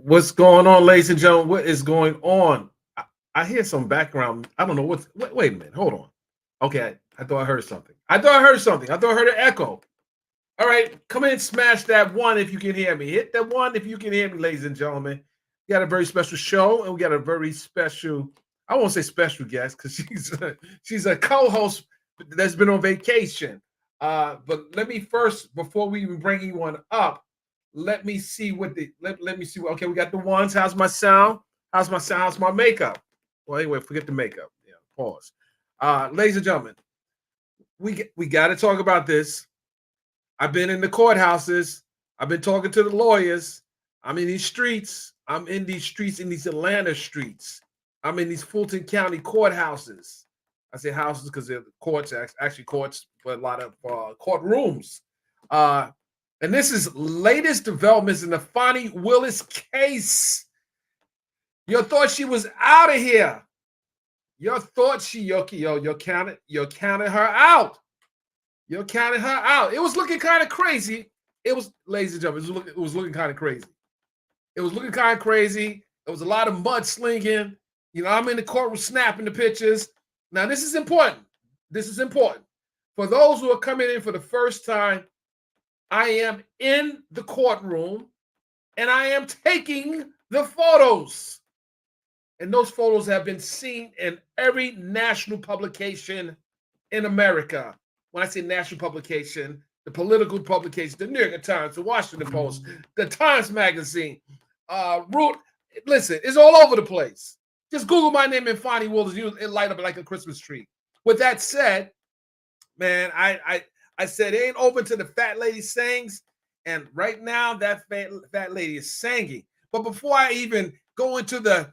What's going on, ladies and gentlemen? What is going on? I hear some background. I don't know what's. Wait a minute. Hold on. Okay, I thought I heard something. I thought I heard something. I thought I heard an echo. All right, come in, smash that one if you can hear me. Hit that one if you can hear me, ladies and gentlemen. We got a very special show, and we got a very special. I won't say special guest because she's a co-host that's been on vacation. But let me first, before we even bring anyone up, let me see what the let me see. Okay, we got the ones. How's my sound? How's my sound? How's my makeup? Well, anyway, forget the makeup. Yeah, pause. Ladies and gentlemen, we got to talk about this. I've been in the courthouses. I've been talking to the lawyers. I'm in these streets. I'm in these streets, in these Atlanta streets. I'm in these Fulton County courthouses. I say houses because they're courts, actually courts, but a lot of courtrooms. And this is latest developments in the Fani Willis case. You thought she was out of here. You thought you're counting her out. You're counting her out. It was looking kind of crazy. It was, ladies and gentlemen, it was looking kind of crazy. It was looking kind of crazy. There was a lot of mudslinging. You know, I'm in the courtroom snapping the pictures. Now, this is important. This is important. For those who are coming in for the first time, I am in the courtroom and I am taking the photos. And those photos have been seen in every national publication in America. When I say national publication, the political publication, the New York Times, the Washington Post, the Times Magazine, listen, it's all over the place. Just Google my name and Fani Willis, it light up like a Christmas tree. With that said, man, I said it ain't open to the fat lady sayings, and right now that fat lady is singing. But before I even go into the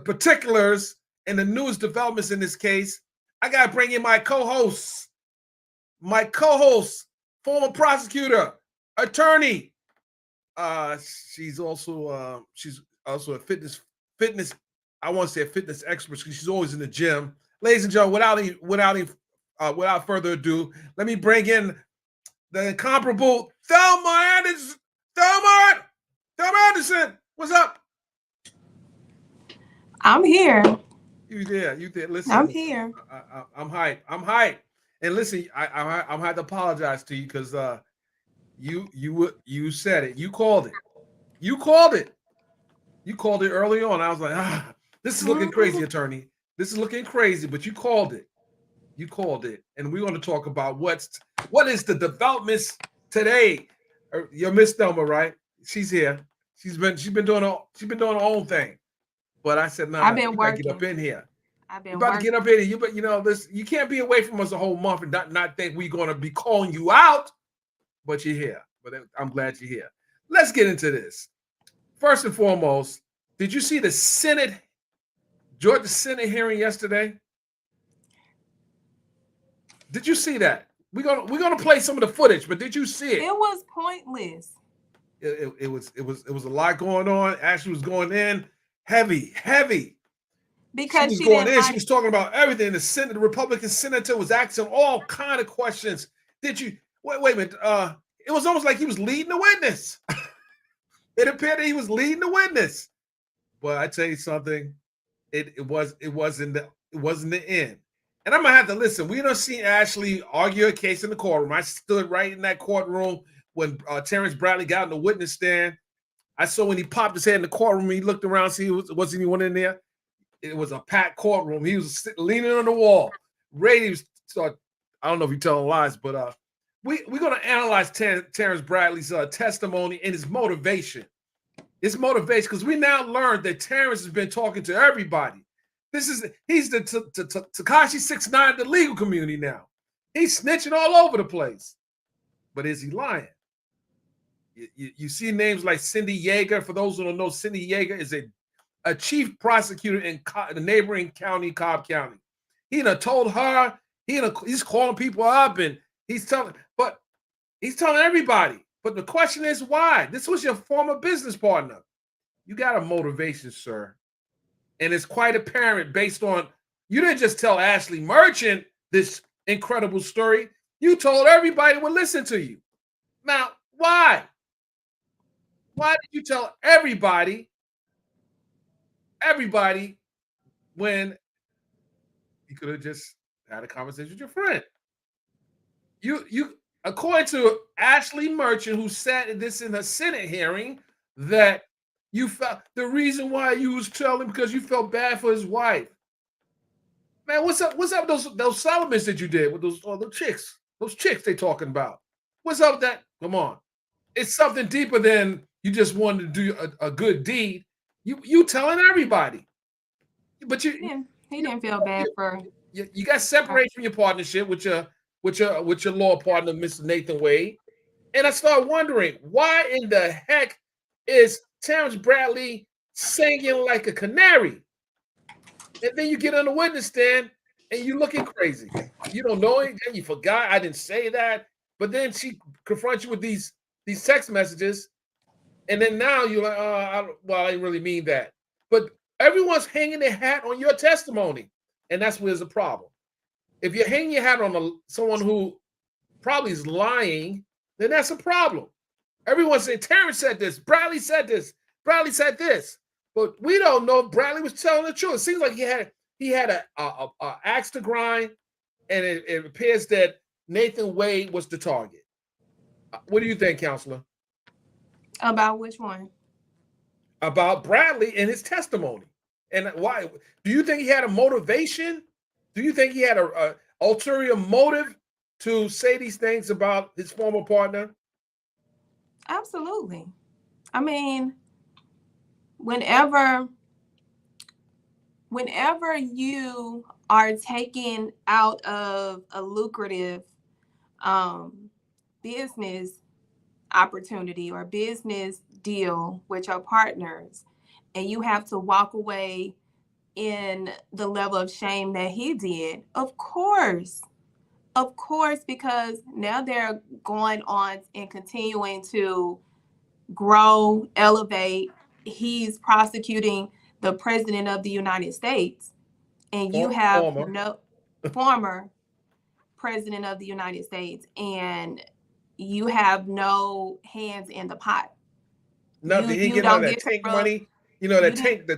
particulars and the newest developments in this case, I gotta bring in my co-host, former prosecutor, attorney. She's also a fitness. I want to say a fitness expert because she's always in the gym. Ladies and gentlemen, without further ado, let me bring in the incomparable Thelma Anderson. Thelma Anderson, what's up? I'm here. You there? Listen, I'm here. I'm hyped. And listen, I'm had to apologize to you because you said it. You called it. You called it early on. I was like, this is looking crazy, attorney. This is looking crazy, but you called it. You called it, and we're going to talk about what is the developments today. Your Miss Thelma, right? She's here. She's been doing her own thing. But I said, no, I've been you working. gotta get up in here. I've been You're about to get up in here. You can't be away from us a whole month and not think we're gonna be calling you out. But you're here. But I'm glad you're here. Let's get into this. First and foremost, did you see the Georgia Senate hearing yesterday? Did you see that? We're gonna play some of the footage, but did you see it? It was pointless. It was a lot going on. Ashley was going in heavy. Because she was talking about everything. The Republican senator was asking all kind of questions. Did you wait a minute? It was almost like he was leading the witness. It appeared that he was leading the witness. But I tell you something, it wasn't the end. And I'm gonna have to listen. We don't see Ashley argue a case in the courtroom. I stood right in that courtroom when Terrence Bradley got in the witness stand. I saw when he popped his head in the courtroom, he looked around, see wasn't anyone in there. It was a packed courtroom. He was leaning on the wall, ready to start. I don't know if he's telling lies, but we're going to analyze Terrence Bradley's testimony and his motivation. His motivation, because we now learned that Terrence has been talking to everybody. He's the Tekashi 6ix9ine of the legal community now. He's snitching all over the place. But is he lying? You see names like Cindy Yeager. For those who don't know, Cindy Yeager is a chief prosecutor in the neighboring county, Cobb County. He done told her, he's calling people up and he's telling everybody. But the question is why? This was your former business partner. You got a motivation, sir. And it's quite apparent based on, you didn't just tell Ashley Merchant this incredible story. You told everybody would listen to you. Now, why? Why did you tell everybody when you could have just had a conversation with your friend? You according to Ashley Merchant, who said this in a Senate hearing, that you felt the reason why you was telling because you felt bad for his wife. Man, what's up? What's up with those settlements that you did with those chicks? Those chicks they talking about. What's up with that? Come on. It's something deeper than you just wanted to do a good deed. You telling everybody. But He didn't feel bad for. You got separated from your partnership with your law partner, Mr. Nathan Wade. And I started wondering, why in the heck is Terrence Bradley singing like a canary? And then you get on the witness stand and you looking crazy. You don't know it, and you forgot I didn't say that. But then she confronts you with these text messages, and then now you're like, I didn't really mean that. But everyone's hanging their hat on your testimony, and that's where there's a problem. If you're hanging your hat on someone who probably is lying, then that's a problem. Everyone's saying Terrence said this, Bradley said this, Bradley said this, but we don't know if Bradley was telling the truth. It seems like he had a axe to grind, and it appears that Nathan Wade was the target. What do you think, Counselor? About which one? About Bradley and his testimony, and why? Do you think he had a motivation? Do you think he had a ulterior motive to say these things about his former partner? Absolutely. I mean, whenever you are taken out of a lucrative business opportunity or business deal with your partners, and you have to walk away in the level of shame that he did, of course, because now they're going on and continuing to grow, elevate. He's prosecuting the president of the United States, and you have former president of the United States, and you have no hands in the pot. Nothing. He didn't get none of that tank money. You know, the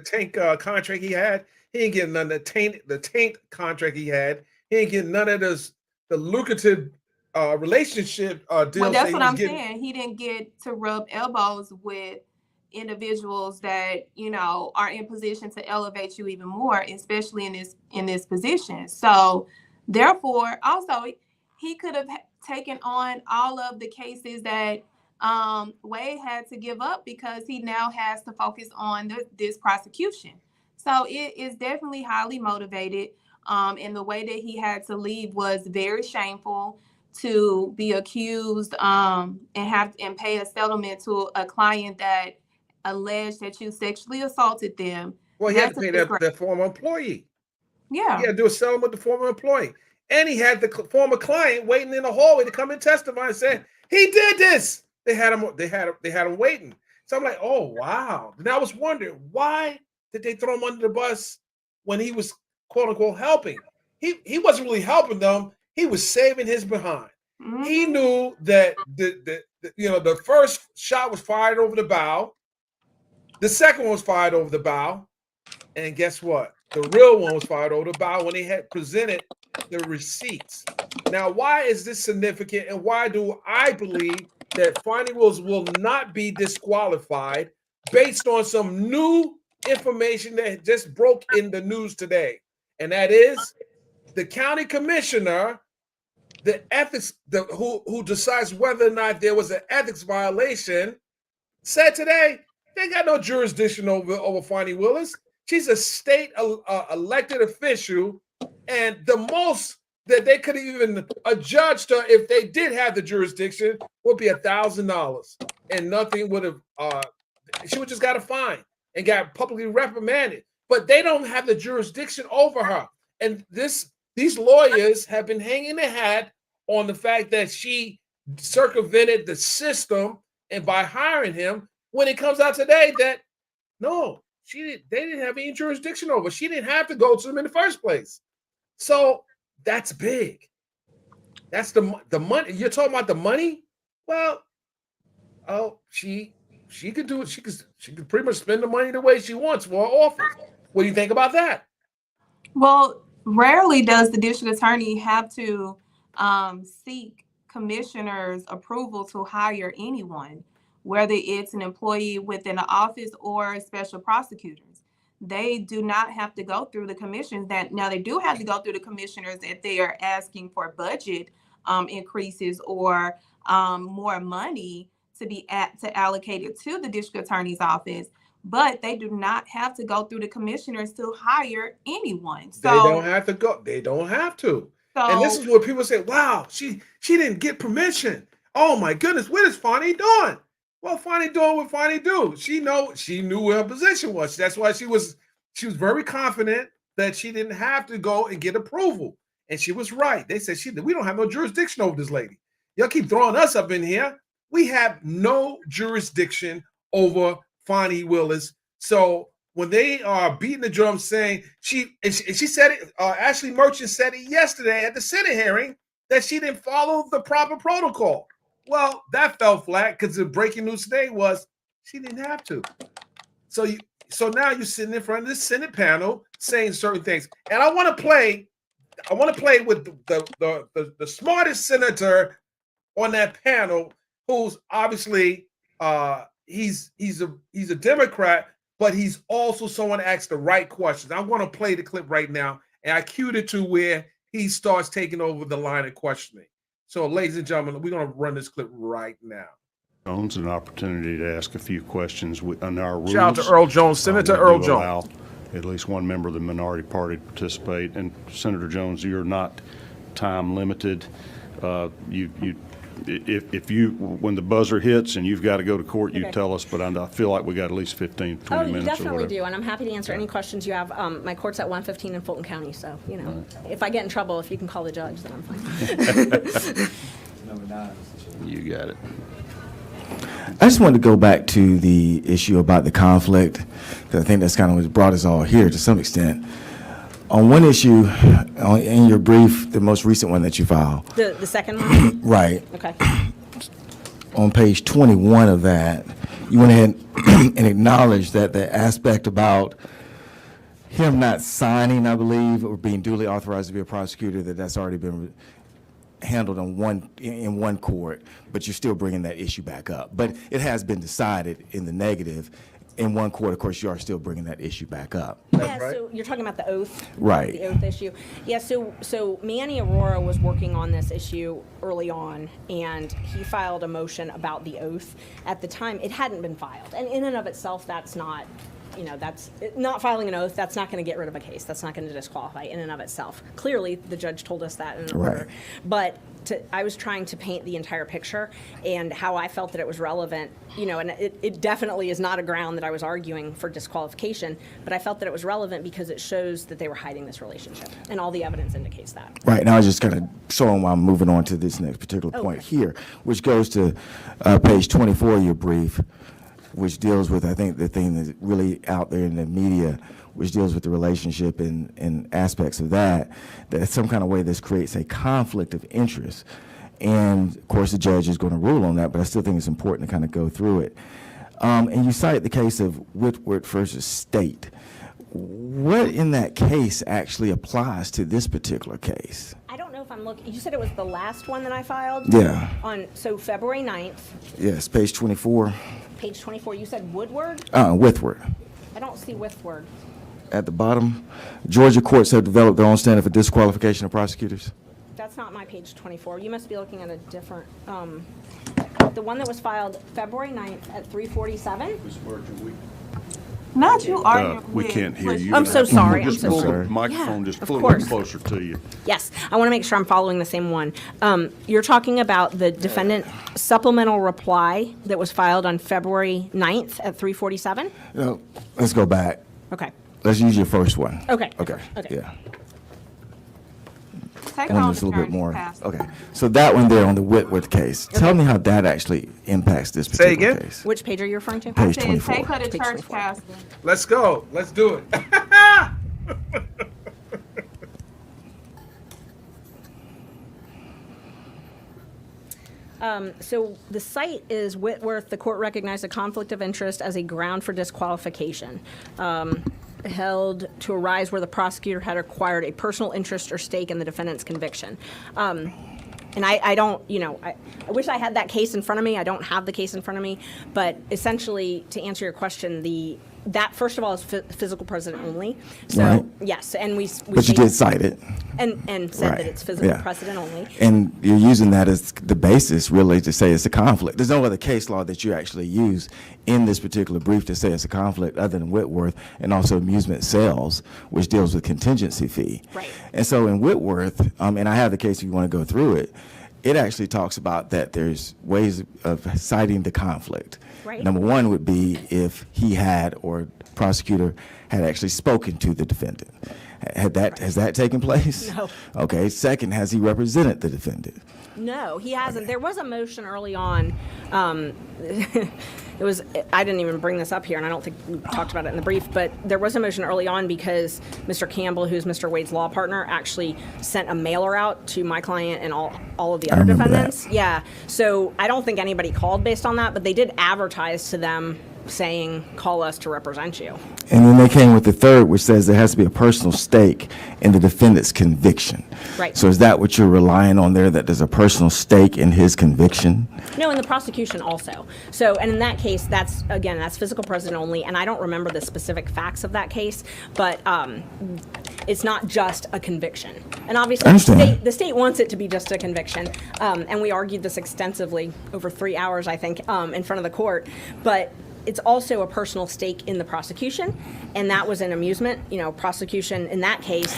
tank contract he had. He didn't get none of the tank contract he had. He didn't get none of the lucrative relationship deals. Well, that's what I'm saying. He didn't get to rub elbows with individuals that, you know, are in position to elevate you even more, especially in this position. So therefore, also, he could have taken on all of the cases that Wade had to give up because he now has to focus on this prosecution. So it is definitely highly motivated. And the way that he had to leave was very shameful. To be accused and pay a settlement to a client that alleged that you sexually assaulted them. Well, he had to pay that former employee. Yeah. He had to do a settlement with the former employee. And he had the former client waiting in the hallway to come and testify and say, he did this. They had him waiting. So I'm like, oh, wow. And I was wondering, why did they throw him under the bus when he was, quote unquote, helping? He wasn't really helping them. He was saving his behind. Mm-hmm. He knew that the first shot was fired over the bow. The second one was fired over the bow. And guess what? The real one was fired over the bow when they had presented the receipts. Now, why is this significant? And why do I believe that Fani Willis will not be disqualified based on some new information that just broke in the news today? And that is the county commissioner, the ethics, who decides whether or not there was an ethics violation, said today they got no jurisdiction over Fani Willis. She's a state elected official, and the most that they could even adjudged her if they did have the jurisdiction would be $1,000, and nothing would have. She would just got a fine and got publicly reprimanded. But they don't have the jurisdiction over her, and these lawyers have been hanging their hat on the fact that she circumvented the system, and by hiring him, when it comes out today that no, they didn't have any jurisdiction over. She didn't have to go to them in the first place. So that's big. That's the money. You're talking about the money? Well, she she could do it. She could pretty much spend the money the way she wants for her office. What do you think about that? Well, rarely does the district attorney have to seek commissioner's approval to hire anyone, whether it's an employee within the office or special prosecutors. They do not have to go through the commissioners. Now they do have to go through the commissioners if they are asking for budget increases or more money to allocate it to the district attorney's office. But they do not have to go through the commissioners to hire anyone. So they don't have to go. They don't have to. And this is what people say, wow, she didn't get permission. Oh my goodness, what is Fani doing? Well, Fani doing what Fani do. She knew where her position was. That's why she was very confident that she didn't have to go and get approval. And she was right. They said we don't have no jurisdiction over this lady. Y'all keep throwing us up in here. We have no jurisdiction over Fani Willis. So when they are beating the drum saying she said it, Ashley Merchant said it yesterday at the Senate hearing that she didn't follow the proper protocol. Well, that fell flat because the breaking news today was she didn't have to. So now you're sitting in front of this Senate panel saying certain things. And I want to play with the smartest senator on that panel, who's obviously he's a Democrat, but he's also someone that asks the right questions. I want to play the clip right now, and I cued it to where he starts taking over the line of questioning. So, ladies and gentlemen, we're going to run this clip right now. Jones an opportunity to ask a few questions on our rules. Shout out to Earl Jones, Senator Earl Jones. At least one member of the minority party to participate. And Senator Jones, you're not time limited. If when the buzzer hits and you've got to go to court, you tell us, but I feel like we got at least 15, 20 minutes. Oh, you definitely do, and I'm happy to answer any questions you have. My court's at 115 in Fulton County, so, if I get in trouble, if you can call the judge, then I'm fine. Number 9. You got it. I just wanted to go back to the issue about the conflict, because I think that's kind of what brought us all here to some extent. On one issue, in your brief, the most recent one that you filed. The second one? Right. Okay. On page 21 of that, you went ahead and acknowledged that the aspect about him not signing, I believe, or being duly authorized to be a prosecutor, that's already been handled in one court, but you're still bringing that issue back up. But it has been decided in the negative. In one court, of course, you are still bringing that issue back up. Yeah, so you're talking about the oath, right? The oath issue. Yeah, so Manny Aurora was working on this issue early on, and he filed a motion about the oath. At the time, it hadn't been filed, and in and of itself, that's not, that's not filing an oath. That's not going to get rid of a case. That's not going to disqualify in and of itself. Clearly, the judge told us that in the order, but I was trying to paint the entire picture and how I felt that it was relevant, and it definitely is not a ground that I was arguing for disqualification, but I felt that it was relevant because it shows that they were hiding this relationship, and all the evidence indicates that. Right, now I was just kind of showing why I'm moving on to this next particular point here, which goes to page 24 of your brief, which deals with, I think, the thing that's really out there in the media, which deals with the relationship and aspects of that in some kind of way this creates a conflict of interest. And, of course, the judge is going to rule on that, but I still think it's important to kind of go through it. And you cite the case of Whitworth versus State. What in that case actually applies to this particular case? I don't know if I'm looking. You said it was the last one that I filed? Yeah. So February 9th. Yes, page 24. Page 24. You said Woodward? Whitworth. I don't see Whitworth. At the bottom, Georgia courts have developed their own standard for disqualification of prosecutors. That's not my page 24. You must be looking at a different, the one that was filed February 9th at 3:47? Not you arguing We with can't hear you. I'm so sorry. Just I'm so pull sorry. the microphone Yeah, just of pull course. it closer to you. Yes, I want to make sure I'm following the same one. You're talking about the defendant supplemental reply that was filed on February 9th at 3:47? Let's go back. Okay. Let's use your first one. Okay. Okay. Okay. Yeah. Take One on just a the little bit journey, more. Pastor. Okay. So that one there on the Whitworth case. Tell me how that actually impacts this Say particular again? case. Which page are you referring to? Page Said, 24. take her to Page church, 24. Pastor. Let's go. Let's do it. So the site is Whitworth. The court recognized a conflict of interest as a ground for disqualification. Held to arise where the prosecutor had acquired a personal interest or stake in the defendant's conviction. And I don't, I wish I had that case in front of me. I don't have the case in front of me. But essentially, to answer your question, that first of all is physical precedent only. So Right. yes, and we But you did cite it. and said Right. that it's physical Yeah. precedent only. And you're using that as the basis, really, to say it's a conflict. There's no other case law that you actually use in this particular brief to say it's a conflict other than Whitworth and also amusement sales, which deals with contingency fee. Right. And so in Whitworth, and I have the case if you want to go through it, it actually talks about that there's ways of citing the conflict. Right. Number one would be if he had or prosecutor had actually spoken to the defendant. Has that taken place? No. Okay. Second, has he represented the defendant? No, he hasn't. There was a motion early on. I didn't even bring this up here, and I don't think we talked about it in the brief, but there was a motion early on because Mr. Campbell, who's Mr. Wade's law partner, actually sent a mailer out to my client and all of the other remember that. defendants. Yeah. So I don't think anybody called based on that, but they did advertise to them saying, call us to represent you. And then they came with the third, which says there has to be a personal stake in the defendant's conviction. Right. So is that what you're relying on there, that there's a personal stake in his conviction? No, in the prosecution also. So, and in that case, that's physical precedent only, and I don't remember the specific facts of that case, but it's not just a conviction. And obviously, I understand. the state wants it to be just a conviction, and we argued this extensively over 3 hours, I think, in front of the court, but it's also a personal stake in the prosecution, and that was an amusement, prosecution. In that case,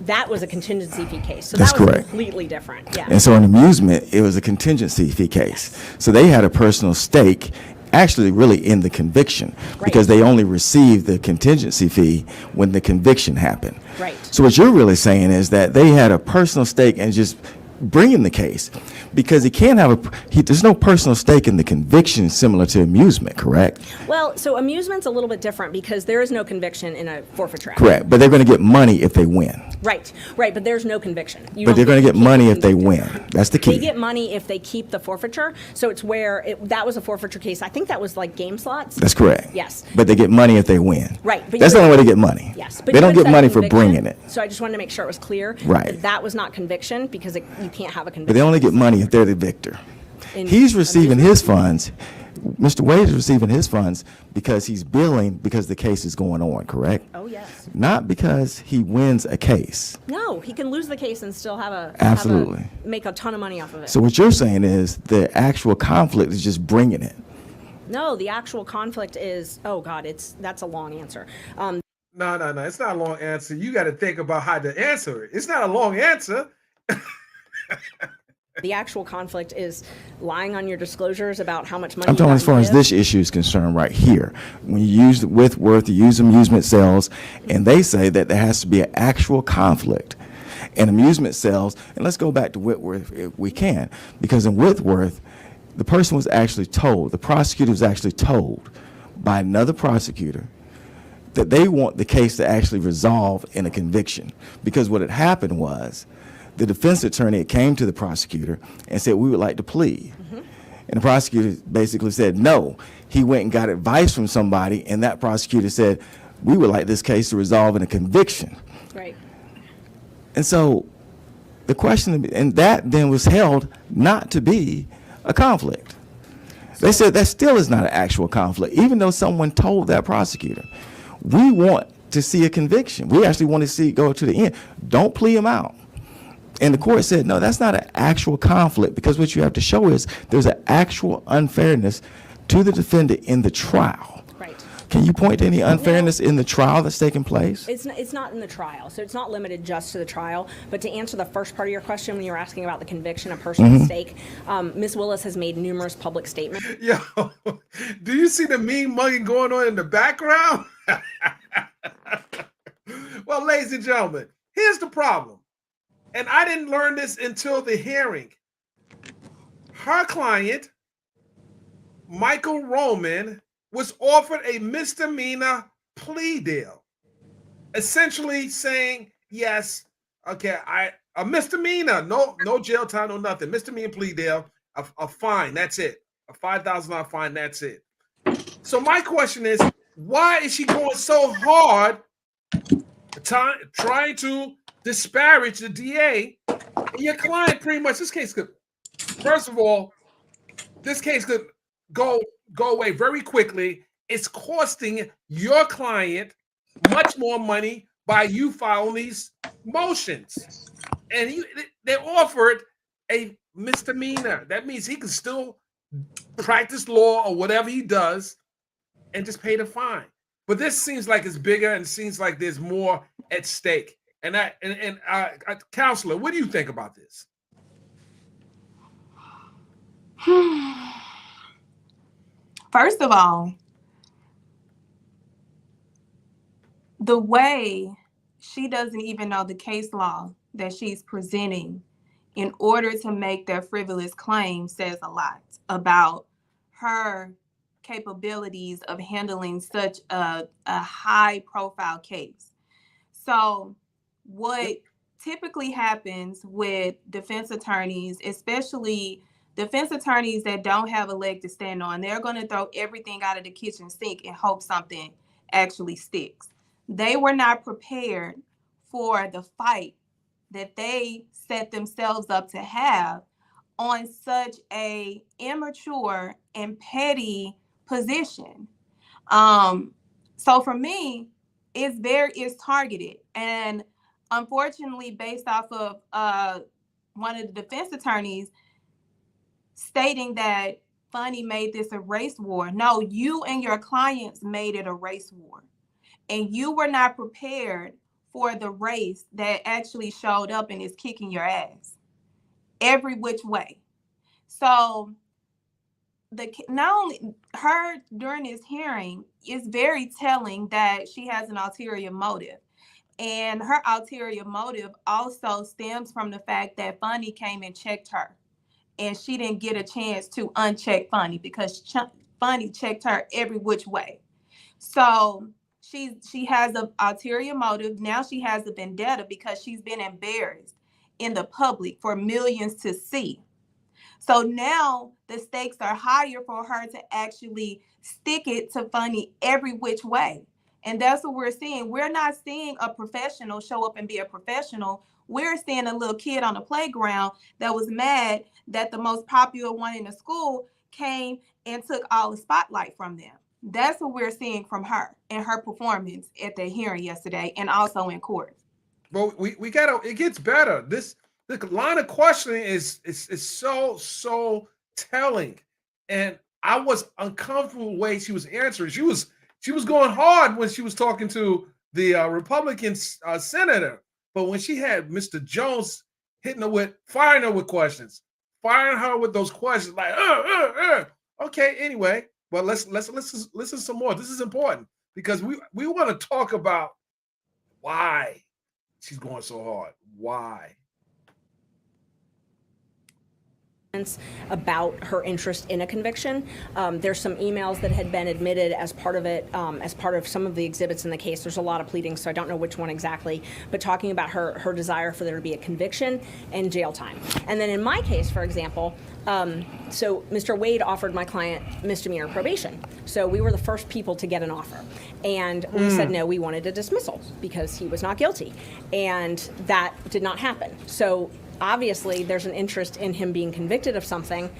that was a contingency fee case. So That's that was correct. completely different. Yeah. And so in amusement, it was a contingency fee case. So they had a personal stake actually really in the conviction because they only received the contingency fee when the conviction happened. Right. So what you're really saying is that they had a personal stake and just bringing the case because he can't have there's no personal stake in the conviction similar to amusement, correct? Well, so amusement's a little bit different because there is no conviction in a forfeiture act. Correct, but they're going to get money if they win. Right, but there's no conviction. But they're going to get money if they win. That's the key. They get money if they keep the forfeiture. So it's where that was a forfeiture case. I think that was like game slots. That's correct. Yes. But they get money if they win. Right. But That's the only way they get money. Yes. They don't get money for bringing it. So I just wanted to make sure it was clear. Right. That was not conviction because you can't have a conviction. But they only get money if they're the victor. In He's receiving his funds. Mr. Wade is receiving his funds because he's billing because the case is going on, correct? Oh, yes. Not because he wins a case. No, he can lose the case and still Absolutely. make a ton of money off of it. So what you're saying is the actual conflict is just bringing it. No, the actual conflict is, oh God, that's a long answer. No. It's not a long answer. You got to think about how to answer it. It's not a long answer. The actual conflict is lying on your disclosures about how much money I'm you talking got as far in as gift. this issue is concerned right here. When you use Whitworth, you use amusement sales, and they say that there has to be an actual conflict. And amusement sales, and let's go back to Whitworth if we can, because in Whitworth, the person was actually told, the prosecutor was actually told by another prosecutor that they want the case to actually resolve in a conviction. Because what had happened was the defense attorney came to the prosecutor and said, we would like to plead. And the prosecutor basically said, no. He went and got advice from somebody, and that prosecutor said, we would like this case to resolve in a conviction. Right. And so the question, and that then was held not to be a conflict. They said that still is not an actual conflict, even though someone told that prosecutor. We want to see a conviction. We actually want to see it go to the end. Don't plea him out. And the court said, no, that's not an actual conflict because what you have to show is there's an actual unfairness to the defendant in the trial. Right. Can you point to any unfairness in the trial that's taking place? It's not in the trial, so it's not limited just to the trial. But to answer the first part of your question, when you were asking about the conviction of personal mistake, Ms. Willis has made numerous public statements. Yo, do you see the mean mugging going on in the background? Well, ladies and gentlemen, here's the problem. And I didn't learn this until the hearing. Her client, Michael Roman, was offered a misdemeanor plea deal, essentially saying, yes, okay, a misdemeanor, no jail time, no nothing, misdemeanor plea deal. a fine. That's it. A $5,000 fine. That's it. So my question is, why is she going so hard, trying to disparage the DA? And your client pretty much, this case could, first of all, this case could go away very quickly. It's costing your client much more money by you filing these motions. And they offered a misdemeanor. That means he can still practice law or whatever he does and just pay the fine. But this seems like it's bigger and seems like there's more at stake. And Counselor, what do you think about this? First of all, the way she doesn't even know the case law that she's presenting in order to make their frivolous claim says a lot about her capabilities of handling such a high profile case. So what typically happens with defense attorneys, especially defense attorneys that don't have a leg to stand on, they're going to throw everything out of the kitchen sink and hope something actually sticks. They were not prepared for the fight that they set themselves up to have on such a immature and petty position. So for me, it's targeted. And unfortunately, based off of one of the defense attorneys stating that Fani made this a race war. No, you and your clients made it a race war. And you were not prepared for the race that actually showed up and is kicking your ass every which way. So not only her during this hearing is very telling that she has an ulterior motive. And her ulterior motive also stems from the fact that Fani came and checked her. And she didn't get a chance to uncheck Fani because Fani checked her every which way. So she has an ulterior motive. Now she has a vendetta because she's been embarrassed in the public for millions to see. So now the stakes are higher for her to actually stick it to Fani every which way. And that's what we're seeing. We're not seeing a professional show up and be a professional. We're seeing a little kid on the playground that was mad that the most popular one in the school came and took all the spotlight from them. That's what we're seeing from her and her performance at the hearing yesterday and also in court. Well, we gotta, it gets better. The line of questioning is so telling. And I was uncomfortable the way she was answering. She was going hard when she was talking to the Republican senator. But when she had Mr. Jones firing her with questions, firing her with those questions, like, okay, anyway. Well, let's listen some more. This is important because we want to talk about why she's going so hard. Why? About her interest in a conviction. There's some emails that had been admitted as part of it, as part of some of the exhibits in the case. There's a lot of pleadings, so I don't know which one exactly, but talking about her desire for there to be a conviction and jail time. And then in my case, for example, so Mr. Wade offered my client misdemeanor probation. So we were the first people to get an offer. And we said no, we wanted a dismissal because he was not guilty. And that did not happen. So obviously there's an interest in him being convicted of something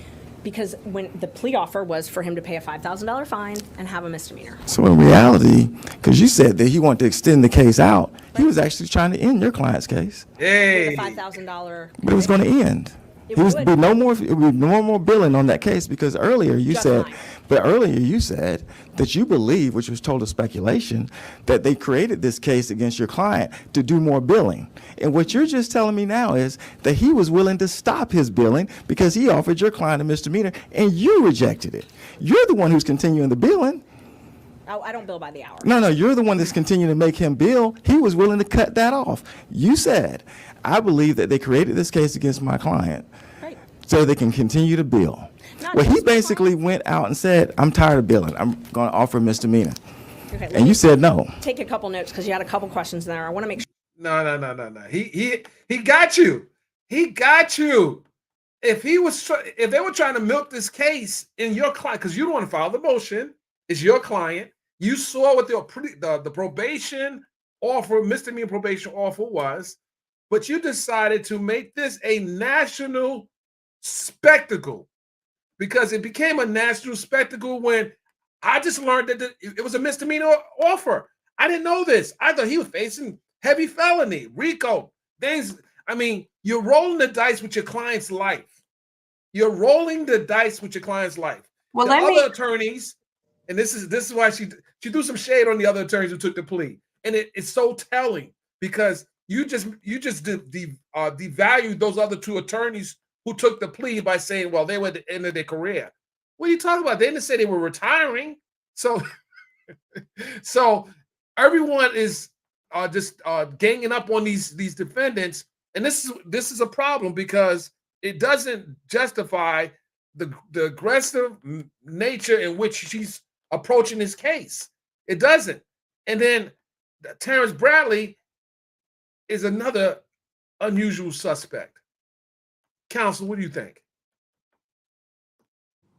because when the plea offer was for him to pay a $5,000 fine and have a misdemeanor. So in reality, because you said that he wanted to extend the case out, right, he was actually trying to end your client's case. Hey, with a $5,000. But it was going to end. It would be no more billing on that case because earlier you said that you believe, which was total speculation, that they created this case against your client to do more billing. And what you're just telling me now is that he was willing to stop his billing because he offered your client a misdemeanor and you rejected it. You're the one who's continuing the billing. Oh, I don't bill by the hour. No, you're the one that's continuing to make him bill. He was willing to cut that off. You said, I believe that they created this case against my client so they can continue to bill. Well, he basically went out and said, I'm tired of billing. I'm going to offer a misdemeanor. Okay, and you said no. Take a couple notes because you had a couple questions there. I want to make sure. No. He got you. He got you. if they were trying to milk this case in your client, because you don't want to file the motion, it's your client. You saw what the probation offer, misdemeanor probation offer was, but you decided to make this a national spectacle because it became a national spectacle when I just learned that it was a misdemeanor offer. I didn't know this. I thought he was facing heavy felony, RICO, things. I mean, you're rolling the dice with your client's life. You're rolling the dice with your client's life. Well, the other attorneys, and this is why she threw some shade on the other attorneys who took the plea, and it's so telling because you just devalued those other two attorneys who took the plea by saying, well, they were at the end of their career. What are you talking about? They didn't say they were retiring. So, so everyone is just ganging up on these defendants, and this is a problem because it doesn't justify the aggressive nature in which she's approaching this case. It doesn't. And then Terrence Bradley is another unusual suspect. Counsel, what do you think?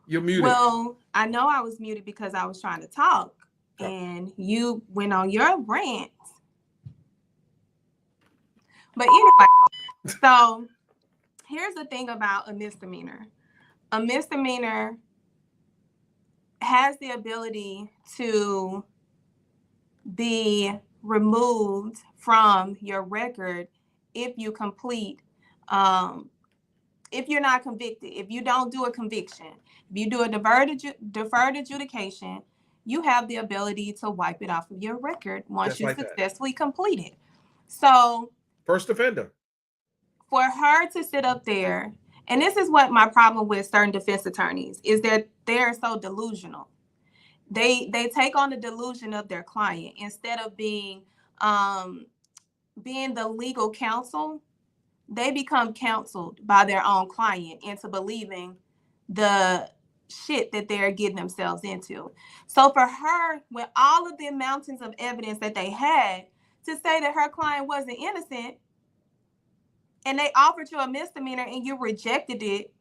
You're muted. Well, I know I was muted because I was trying to talk, and you went on your rant. But anyway, so here's the thing about a misdemeanor. A misdemeanor has the ability to be removed from your record if you complete, if you're not convicted, if you don't do a conviction, if you do a deferred adjudication, you have the ability to wipe it off of your record once you successfully complete it. So, first offender. For her to sit up there, and this is what my problem with certain defense attorneys is that they're so delusional. They take on the delusion of their client instead of being the legal counsel. They become counseled by their own client into believing the shit that they're getting themselves into. So for her, with all of the mountains of evidence that they had to say that her client wasn't innocent, and they offered you a misdemeanor and you rejected it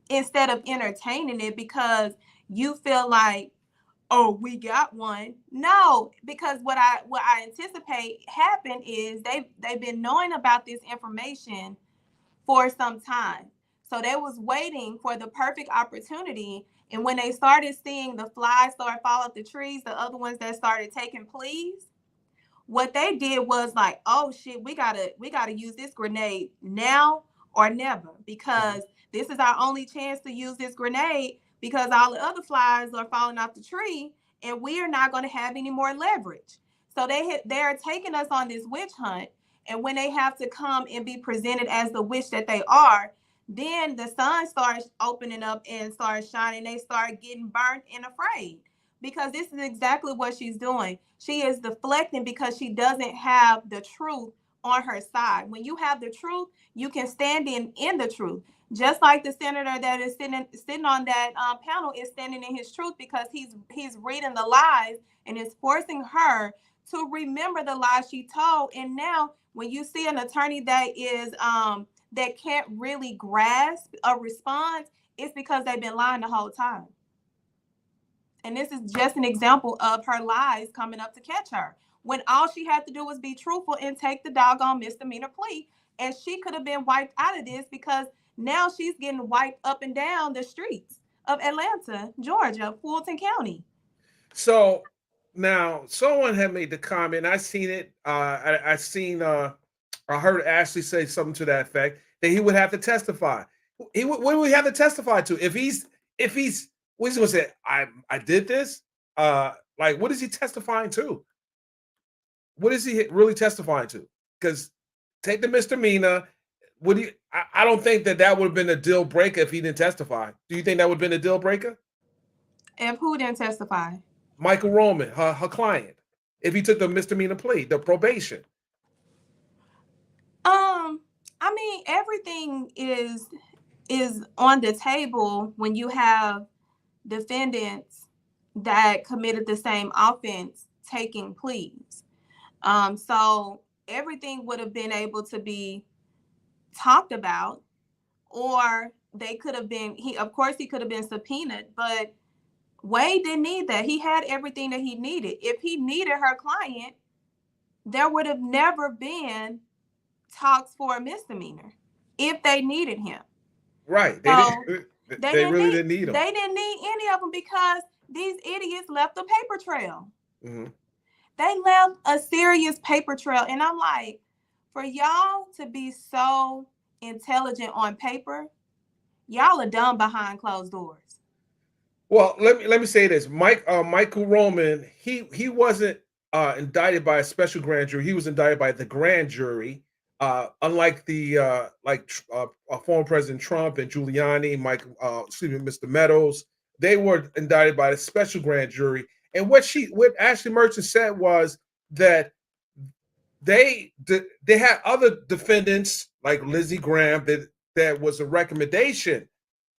instead of entertaining it because you feel like, oh, we got one. No, because what I anticipate happened is they've been knowing about this information for some time. So they was waiting for the perfect opportunity. And when they started seeing the flies start fall off the trees, the other ones that started taking pleas, what they did was like, oh shit, we gotta use this grenade now or never, because this is our only chance to use this grenade because all the other flies are falling off the tree and we are not going to have any more leverage. So they're taking us on this witch hunt, and when they have to come and be presented as the witch that they are, then the sun starts opening up and starts shining. They start getting burnt and afraid, because this is exactly what she's doing. She is deflecting because she doesn't have the truth on her side. When you have the truth, you can stand in the truth. Just like the senator that is sitting on that panel is standing in his truth, because he's reading the lies and is forcing her to remember the lies she told. And now when you see an attorney that is that can't really grasp a response, it's because they've been lying the whole time. And this is just an example of her lies coming up to catch her, when all she had to do was be truthful and take the doggone misdemeanor plea. And she could have been wiped out of this, because now she's getting wiped up and down the streets of Atlanta, Georgia, Fulton County. So now someone had made the comment, I seen it. I heard Ashley say something to that effect, that he would have to testify. What do we have to testify to? If he's what's he gonna say? I did this. Like, what is he testifying to? What is he really testifying to? Because take the misdemeanor. I don't think that would have been a deal breaker if he didn't testify. Do you think that would have been a deal breaker? If who didn't testify? Michael Roman, her client. If he took the misdemeanor plea, the probation. I mean, everything is on the table when you have defendants that committed the same offense taking pleas. So everything would have been able to be talked about, or they could have been, of course he could have been subpoenaed, but Wade didn't need that. He had everything that he needed. If he needed her client, there would have never been talks for a misdemeanor if they needed him. Right. They, So, didn't, they really didn't need him. They didn't need any of them because these idiots left a paper trail. Mm-hmm. They left a serious paper trail. And I'm like, for y'all to be so intelligent on paper, y'all are dumb behind closed doors. Well, let me say this. Michael Roman, he wasn't indicted by a special grand jury. He was indicted by the grand jury. Unlike the former President Trump and Giuliani, Mr. Meadows, they were indicted by the special grand jury. And what Ashley Merchant said was that they had other defendants like Lindsey Graham that was a recommendation,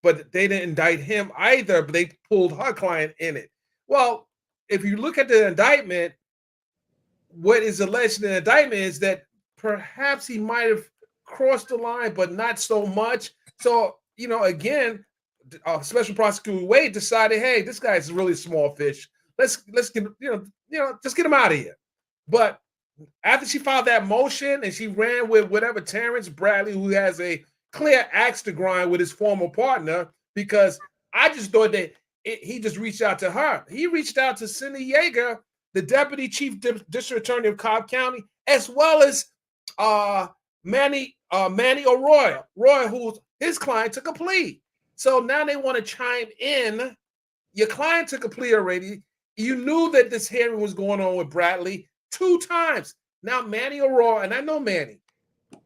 but they didn't indict him either. But they pulled her client in it. Well, if you look at the indictment, what is alleged in the indictment is that perhaps he might have crossed the line, but not so much. So, again, Special Prosecutor Wade decided, hey, this guy's really small fish. Let's get just get him out of here. But after she filed that motion and she ran with whatever Terrence Bradley, who has a clear axe to grind with his former partner, because I just thought that he just reached out to her. He reached out to Cindy Yeager, the Deputy Chief District Attorney of Cobb County, as well as Manny Arroyo, who his client took a plea. So now they want to chime in. Your client took a plea already. You knew that this hearing was going on with Bradley 2 times. Now Manny Arroyo, and I know Manny,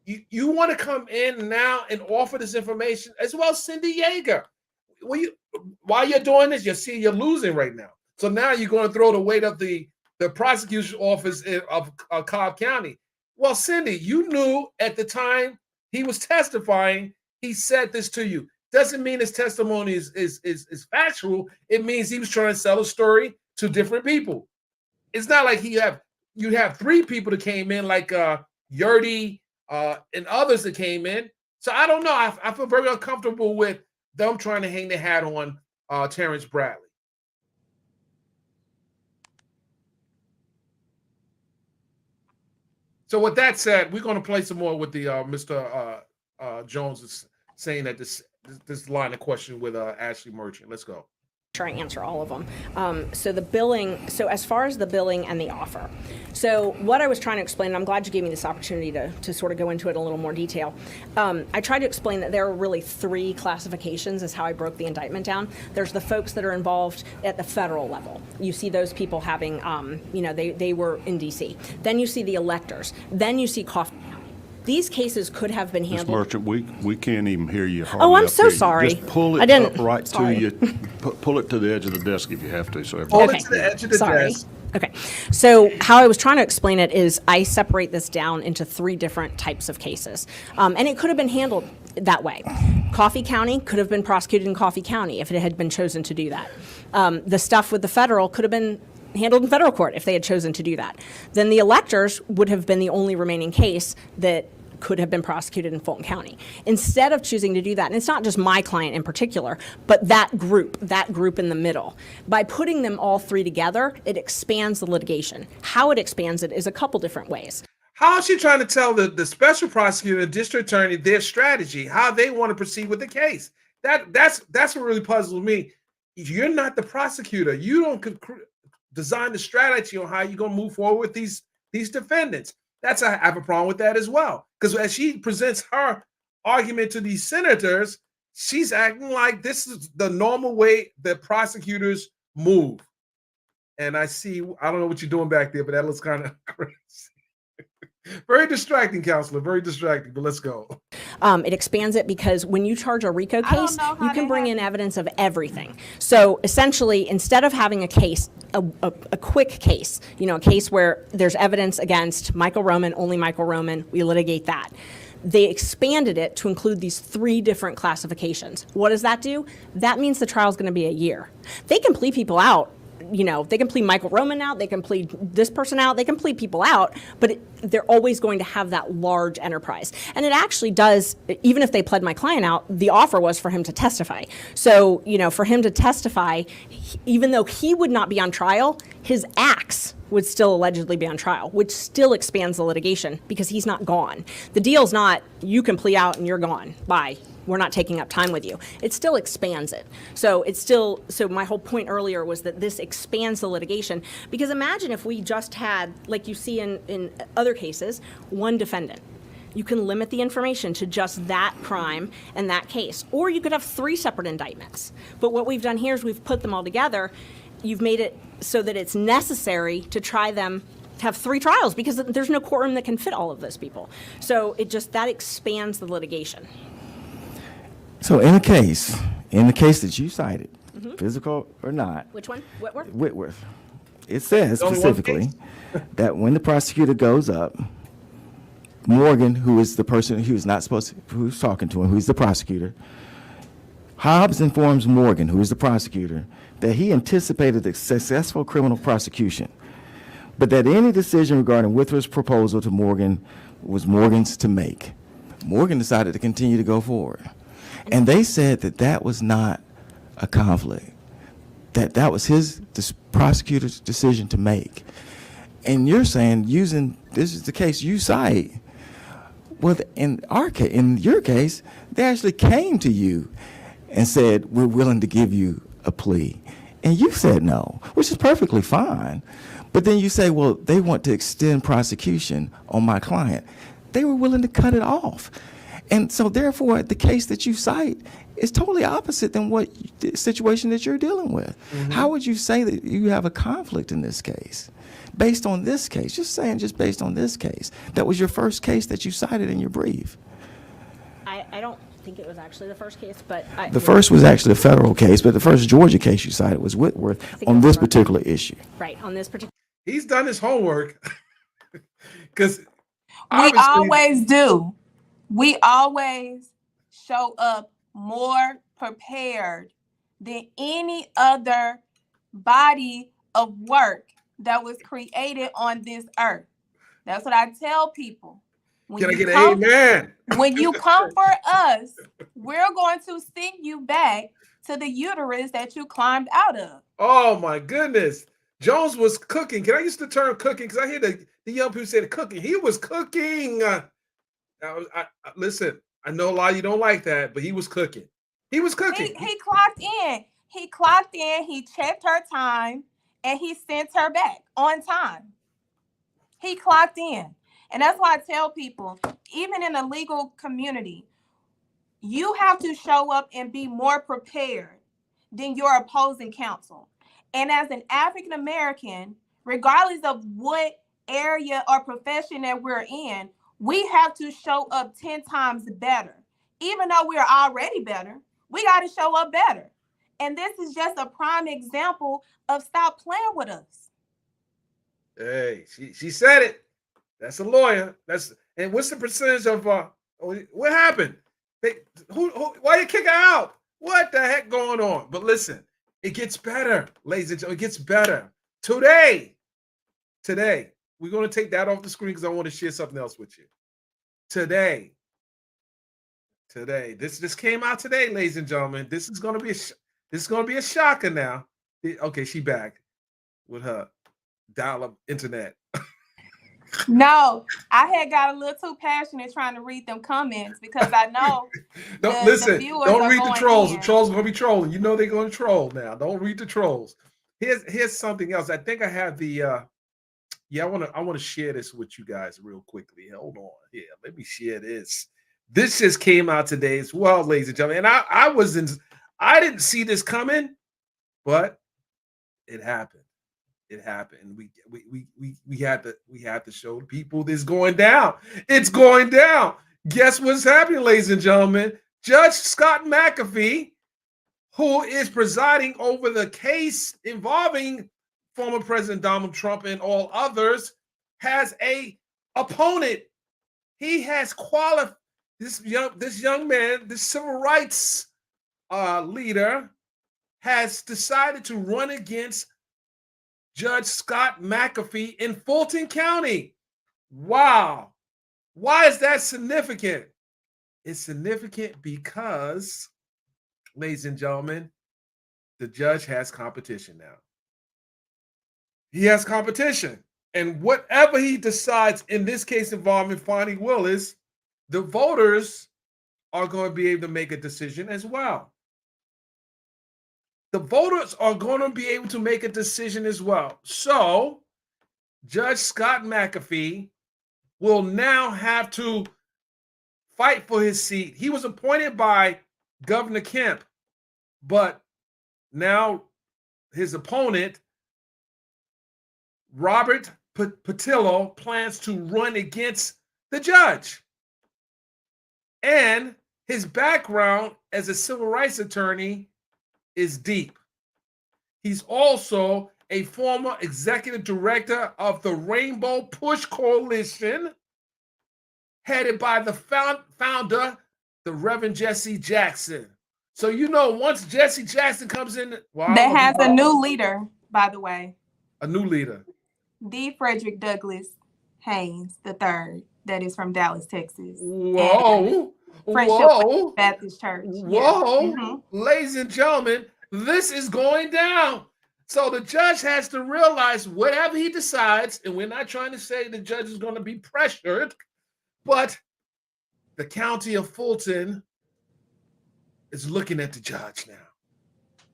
you want to come in now and offer this information, as well as Cindy Yeager. While you're doing this, you're losing right now. So now you're going to throw the weight of the prosecution office of Cobb County. Well, Cindy, you knew at the time he was testifying, he said this to you. Doesn't mean his testimony is factual. It means he was trying to sell a story to different people. It's not like you have 3 people that came in, like Yurdi and others that came in. So I don't know. I feel very uncomfortable with them trying to hang their hat on Terrence Bradley. So with that said, we're going to play some more with the Mr. Jones is saying that this line of question with Ashley Merchant. Let's go. Try and answer all of them. So as far as the billing and the offer. So what I was trying to explain, and I'm glad you gave me this opportunity to sort of go into it in a little more detail. I tried to explain that there are really 3 classifications is how I broke the indictment down. There's the folks that are involved at the federal level. You see those people having, they were in D.C. Then you see the electors. Then you see coffee. These cases could have been handled. Ms. Merchant, we can't even hear you. Oh, I'm up so here. sorry. Just pull it I didn't. up right Sorry. to you. Pull it to the edge of the desk if you have to. So Pull everybody. it to the edge of the Sorry. desk. Okay. So how I was trying to explain it is I separate this down into 3 different types of cases. And it could have been handled that way. Coffee County could have been prosecuted in Coffee County if it had been chosen to do that. The stuff with the federal could have been handled in federal court if they had chosen to do that. Then the electors would have been the only remaining case that could have been prosecuted in Fulton County. Instead of choosing to do that, and it's not just my client in particular, but that group in the middle, by putting them all 3 together, it expands the litigation. How it expands it is a couple different ways. How is she trying to tell the special prosecutor and district attorney their strategy, how they want to proceed with the case? That's what really puzzles me. You're not the prosecutor. You don't design the strategy on how you're going to move forward with these defendants. I have a problem with that as well. Because as she presents her argument to these senators, she's acting like this is the normal way that prosecutors move. And I don't know what you're doing back there, but that looks kind of crazy. Very distracting, counselor. Very distracting, but let's go. It expands it because when you charge a RICO case, you can bring in evidence of everything. So essentially, instead of having a case, a quick case, a case where there's evidence against Michael Roman, only Michael Roman, we litigate that. They expanded it to include these 3 different classifications. What does that do? That means the trial is going to be a year. They can plea people out they can plead Michael Roman out, they can plead this person out, they can plead people out, but they're always going to have that large enterprise. And it actually does, even if they pled my client out, the offer was for him to testify. So, for him to testify, even though he would not be on trial, his acts would still allegedly be on trial, which still expands the litigation because he's not gone. The deal's not, you can plea out and you're gone. Bye. We're not taking up time with you. It still expands it. So my whole point earlier was that this expands the litigation, because imagine if we just had, like you see in other cases, one defendant. You can limit the information to just that crime and that case. Or you could have 3 separate indictments. But what we've done here is we've put them all together. You've made it so that it's necessary to try them to have 3 trials, because there's no courtroom that can fit all of those people. So that expands the litigation. So in the case that you cited, physical or not. Which one? Whitworth? Whitworth. It says Only one specifically that when the prosecutor goes up, Morgan, who is the person who's not supposed to, who's talking to him, who's the prosecutor, Hobbs informs Morgan, who is the prosecutor, that he anticipated a successful criminal prosecution, but that any decision regarding Whitworth's proposal to Morgan was Morgan's to make. Morgan decided to continue to go forward. And they said that was not a conflict, that was the prosecutor's decision to make. And you're saying, this is the case you cite. Well, in your case, they actually came to you and said, we're willing to give you a plea. And you said no, which is perfectly fine. But then you say, well, they want to extend prosecution on my client. They were willing to cut it off. And so therefore, the case that you cite is totally opposite than the situation that you're dealing with. Mm-hmm. How would you say that you have a conflict in this case? Based on this case, just based on this case. That was your first case that you cited in your brief. I don't think it was actually the first case, but the first was actually a federal case, but the first Georgia case you cited was Whitworth on this particular issue. Right, on this particular. He's done his homework, because we always do. We always show up more prepared than any other body of work that was created on this earth. That's what I tell people. Can I get an amen? When you come for us, we're going to send you back to the uterus that you climbed out of. Oh my goodness. Jones was cooking. Can I use the term cooking? Because I hear the young people say cooking. He was cooking. Listen, I know a lot of you don't like that, but he was cooking. He was cooking. He clocked in. He clocked in. He checked her time, and he sent her back on time. He clocked in. And that's why I tell people, even in the legal community, you have to show up and be more prepared than your opposing counsel. And as an African American, regardless of what area or profession that we're in, we have to show up 10 times better. Even though we're already better, we got to show up better. And this is just a prime example of stop playing with us. Hey, she said it. That's a lawyer. And what's the percentage of what happened? Why you kick her out? What the heck going on? But listen, it gets better, ladies and gentlemen. It gets better. Today, we're going to take that off the screen because I want to share something else with you. Today, this came out today, ladies and gentlemen. This is going to be a shocker now. Okay, she back with her dial-up internet. No, I had got a little too passionate trying to read them comments because I know. Don't read the trolls. The trolls are going to be trolling. You know they're going to troll now. Don't read the trolls. Here's something else. I think I have the. I want to share this with you guys real quickly. Hold on. Yeah, let me share this. This just came out today as well, ladies and gentlemen. And I didn't see this coming, but it happened. It happened. We had to show people this going down. It's going down. Guess what's happening, ladies and gentlemen? Judge Scott McAfee, who is presiding over the case involving former President Donald Trump and all others, has a opponent. He has qualified this young man, this civil rights leader, has decided to run against Judge Scott McAfee in Fulton County. Wow. Why is that significant? It's significant because, ladies and gentlemen, the judge has competition now. He has competition. And whatever he decides in this case involving Fani Willis, the voters are going to be able to make a decision as well. The voters are going to be able to make a decision as well. So, Judge Scott McAfee will now have to fight for his seat. He was appointed by Governor Kemp, but now his opponent, Robert Patillo, plans to run against the judge. And his background as a civil rights attorney is deep. He's also a former executive director of the Rainbow Push Coalition, headed by the founder, the Reverend Jesse Jackson. So, you know, once Jesse Jackson comes in, well, That has a new leader, by the way. A new leader. D. Frederick Douglass Haynes III, that is from Dallas, Texas. Whoa. Friendship Whoa. Baptist Church. Whoa. Yeah. Mhm. Ladies and gentlemen, this is going down. So the judge has to realize whatever he decides, and we're not trying to say the judge is going to be pressured, but the county of Fulton is looking at the judge now.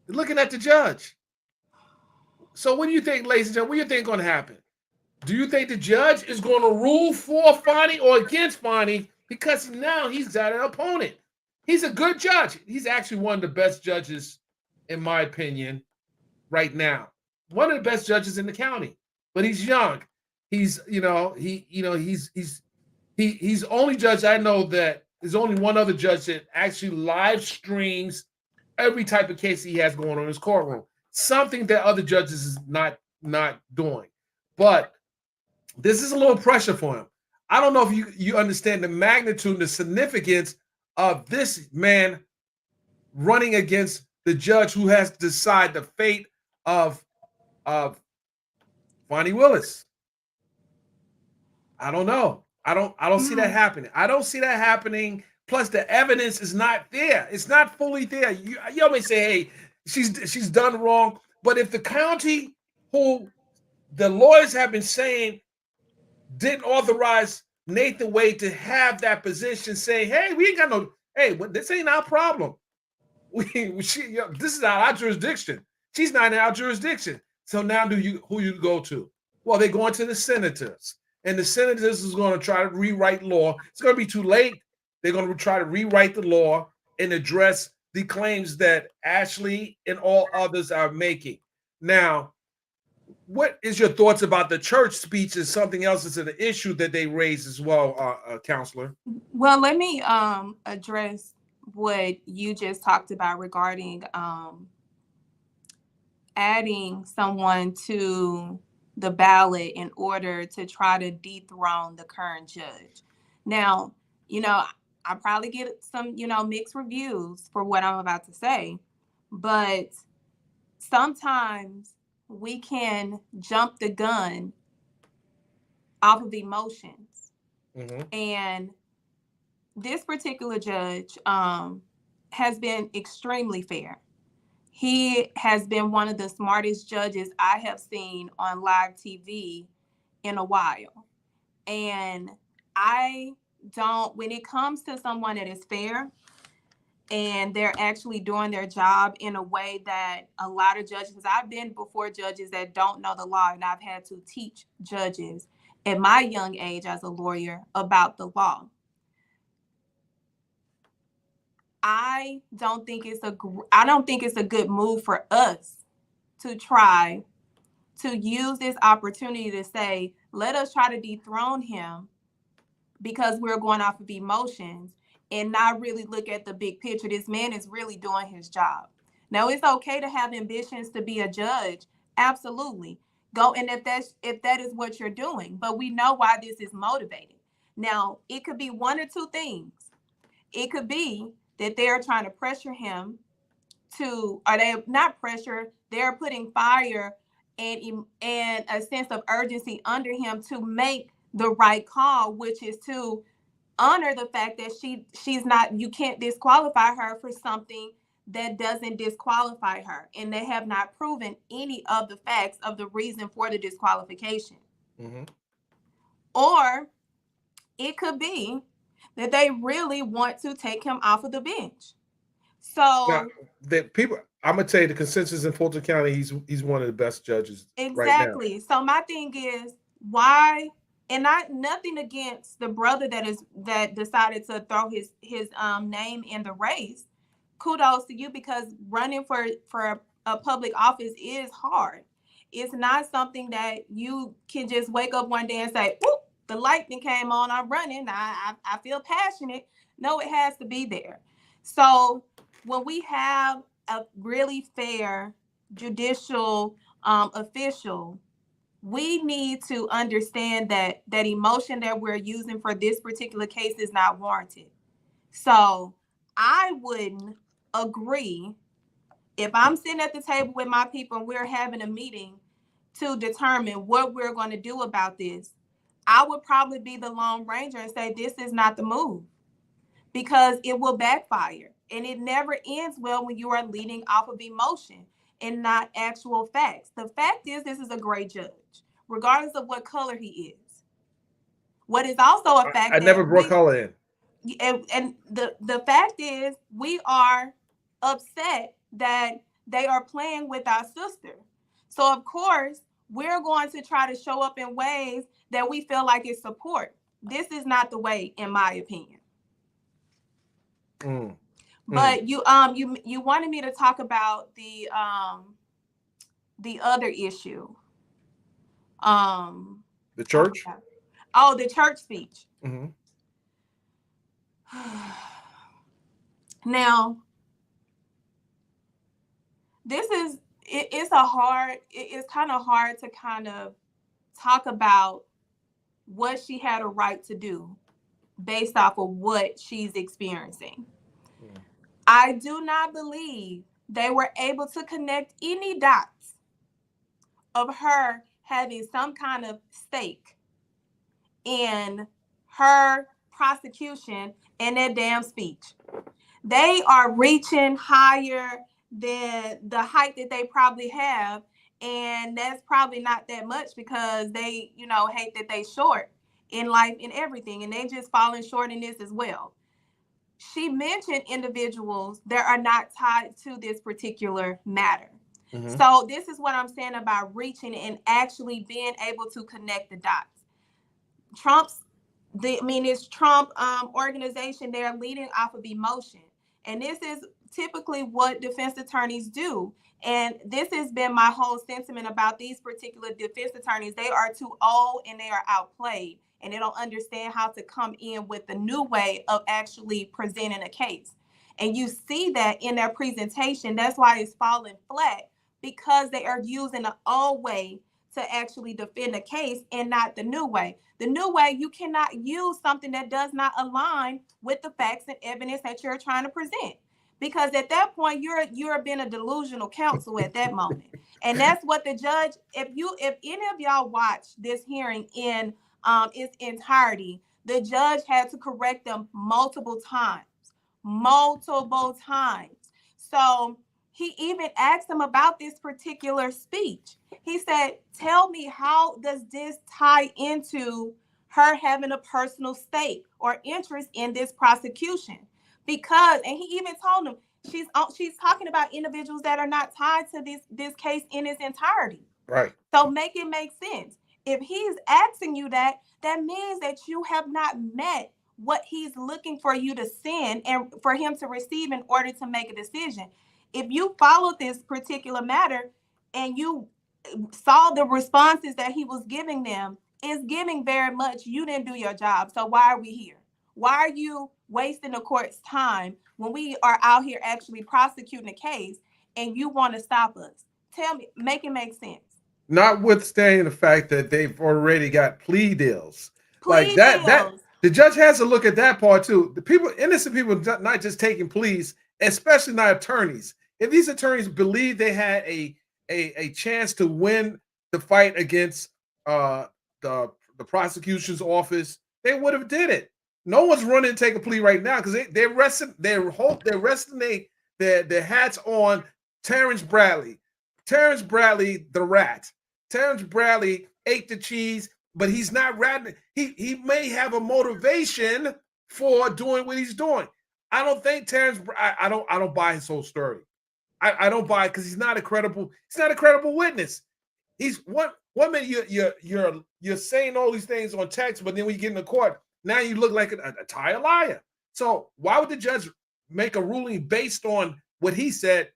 They're looking at the judge. So what do you think, ladies and gentlemen? What do you think is going to happen? Do you think the judge is going to rule for Fani or against Fani? Because now he's got an opponent. He's a good judge. He's actually one of the best judges, in my opinion, right now. One of the best judges in the county. But he's young. He's the only judge I know that there's only one other judge that actually live streams every type of case he has going on in his courtroom. Something that other judges is not doing. But this is a little pressure for him. I don't know if you understand the magnitude and the significance of this man running against the judge who has to decide the fate of Fani Willis. I don't know. I don't see that happening. I don't see that happening. Plus, the evidence is not there. It's not fully there. You may say, hey, she's done wrong. But if the county, who the lawyers have been saying didn't authorize Nathan Wade to have that position, saying, hey, we ain't got no, hey, this ain't our problem. This is not our jurisdiction. She's not in our jurisdiction. So now who you go to? Well, they're going to the senators. And the senators is going to try to rewrite law. It's going to be too late. They're going to try to rewrite the law and address the claims that Ashley and all others are making. Now, what is your thoughts about the church speech? Is something else that's an issue that they raise as well, Counselor? Well, let me address what you just talked about regarding adding someone to the ballot in order to try to dethrone the current judge. Now, I probably get some, mixed reviews for what I'm about to say, but sometimes we can jump the gun off of emotions. Mm-hmm. And this particular judge has been extremely fair. He has been one of the smartest judges I have seen on live TV in a while. And when it comes to someone that is fair and they're actually doing their job in a way that a lot of judges, I've been before judges that don't know the law, and I've had to teach judges at my young age as a lawyer about the law. I don't think it's a good move for us to try to use this opportunity to say, let us try to dethrone him because we're going off of emotions and not really look at the big picture. This man is really doing his job. Now, it's okay to have ambitions to be a judge. Absolutely. Go. And if that is what you're doing, but we know why this is motivated. Now, it could be one or two things. It could be that they're trying to pressure him or they not pressure, they're putting fire and a sense of urgency under him to make the right call, which is to honor the fact that she's not, you can't disqualify her for something that doesn't disqualify her. And they have not proven any of the facts of the reason for the disqualification. Mm-hmm. Or it could be that they really want to take him off of the bench. So now, that people, I'm gonna tell you the consensus in Fulton County, he's one of the best judges exactly. right now. So my thing is, why? And nothing against the brother that decided to throw his name in the race. Kudos to you, because running for a public office is hard. It's not something that you can just wake up one day and say, "Whoop, the lightning came on, I'm running. I feel passionate." No, it has to be there. So when we have a really fair judicial official, we need to understand that emotion that we're using for this particular case is not warranted. So I wouldn't agree if I'm sitting at the table with my people and we're having a meeting to determine what we're going to do about this. I would probably be the Lone Ranger and say, this is not the move, because it will backfire. And it never ends well when you are leading off of emotion and not actual facts. The fact is, this is a great judge, regardless of what color he is. What is also a fact, I never brought color in. And the fact is, we are upset that they are playing with our sister. So of course, we're going to try to show up in ways that we feel like it's support. This is not the way, in my opinion. But you wanted me to talk about the other issue. The church? Oh, the church speech. Mm-hmm. Now, it's kind of hard to kind of talk about what she had a right to do based off of what she's experiencing. I do not believe they were able to connect any dots of her having some kind of stake in her prosecution and that damn speech. They are reaching higher than the height that they probably have, and that's probably not that much because they, hate that they short in life and everything, and they just falling short in this as well. She mentioned individuals that are not tied to this particular matter. Mm-hmm. So this is what I'm saying about reaching and actually being able to connect the dots. It's Trump organization. They're leading off of emotion. And this is typically what defense attorneys do. And this has been my whole sentiment about these particular defense attorneys. They are too old and they are outplayed. And they don't understand how to come in with the new way of actually presenting a case. And you see that in their presentation. That's why it's falling flat, because they are using the old way to actually defend a case and not the new way. The new way, you cannot use something that does not align with the facts and evidence that you're trying to present. Because at that point, you're being a delusional counsel at that moment. And that's what the judge, if any of y'all watch this hearing in its entirety, the judge had to correct them multiple times. So he even asked him about this particular speech. He said, tell me, how does this tie into her having a personal stake or interest in this prosecution? Because, and he even told him, she's talking about individuals that are not tied to this case in its entirety. Right. So make it make sense. If he's asking you that means that you have not met what he's looking for you to send and for him to receive in order to make a decision. If you followed this particular matter and you saw the responses that he was giving them, it's giving very much you didn't do your job. So why are we here? Why are you wasting the court's time when we are out here actually prosecuting a case and you want to stop us? Tell me, make it make sense. Notwithstanding the fact that they've already got plea deals. That the judge has to look at that part too. The people, innocent people, not just taking pleas, especially not attorneys. If these attorneys believe they had a chance to win the fight against the prosecution's office, they would have did it. No one's running to take a plea right now because they're resting their hats on Terrence Bradley. Terrence Bradley, the rat. Terrence Bradley ate the cheese, but he's not ratting. He may have a motivation for doing what he's doing. I don't think Terrence. I don't buy his whole story. I don't buy it because he's not a credible witness. He's one minute you're saying all these things on text, but then when you get in the court, now you look like a entire liar. So why would the judge make a ruling based on what he said?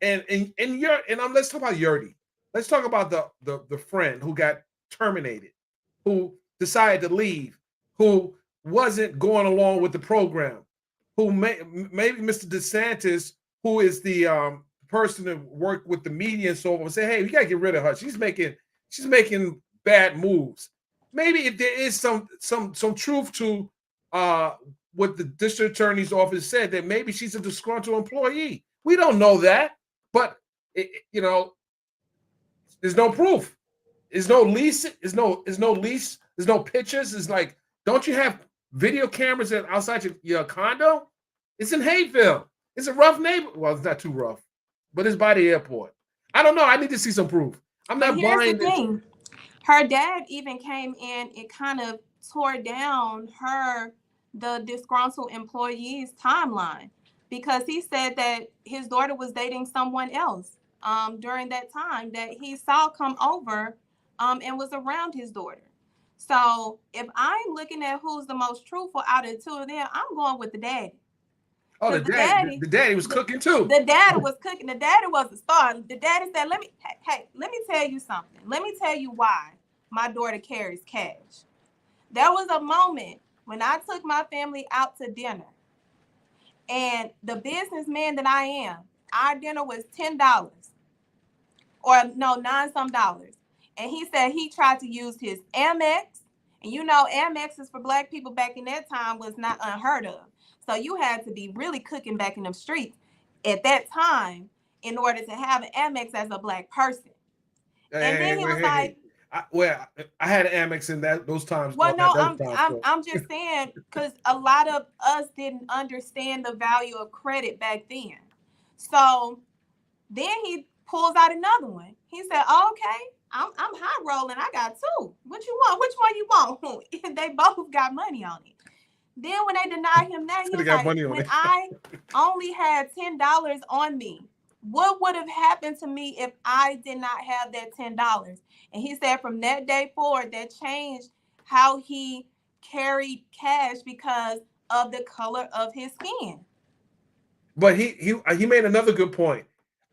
And let's talk about Yurdi. Let's talk about the friend who got terminated, who decided to leave, who wasn't going along with the program, who maybe Mr. DeSantis, who is the person that worked with the media and so on, say, hey, we gotta get rid of her. She's making bad moves. Maybe if there is some truth to what the district attorney's office said, that maybe she's a disgruntled employee. We don't know that, but there's no proof. There's no lease. There's no lease. There's no pictures. It's like, don't you have video cameras outside your condo? It's in Hayville. It's a rough neighborhood. Well, it's not too rough, but it's by the airport. I don't know. I need to see some proof. I'm not buying this. Her dad even came in and kind of tore down the disgruntled employee's timeline because he said that his daughter was dating someone else during that time that he saw come over and was around his daughter. So if I'm looking at who's the most truthful out of the two of them, I'm going with the daddy. Oh, the daddy was cooking too. The daddy was cooking. The daddy was the star. The daddy said, let me tell you something. Let me tell you why my daughter carries cash. There was a moment when I took my family out to dinner, and the businessman that I am, our dinner was $10 or no, $9-some. And he said he tried to use his Amex, and Amex is for Black people back in that time was not unheard of. So you had to be really cooking back in them streets at that time in order to have an Amex as a Black person. And then he was like, I had an Amex in those times. Well, no, I'm just saying because a lot of us didn't understand the value of credit back then. So then he pulls out another one. He said, oh, okay, I'm high rolling. I got two. What you want? Which one you want? They both got money on it. Then when they denied him that, he was like, when I only had $10 on me, what would have happened to me if I did not have that $10? And he said from that day forward, that changed how he carried cash because of the color of his skin. But he made another good point.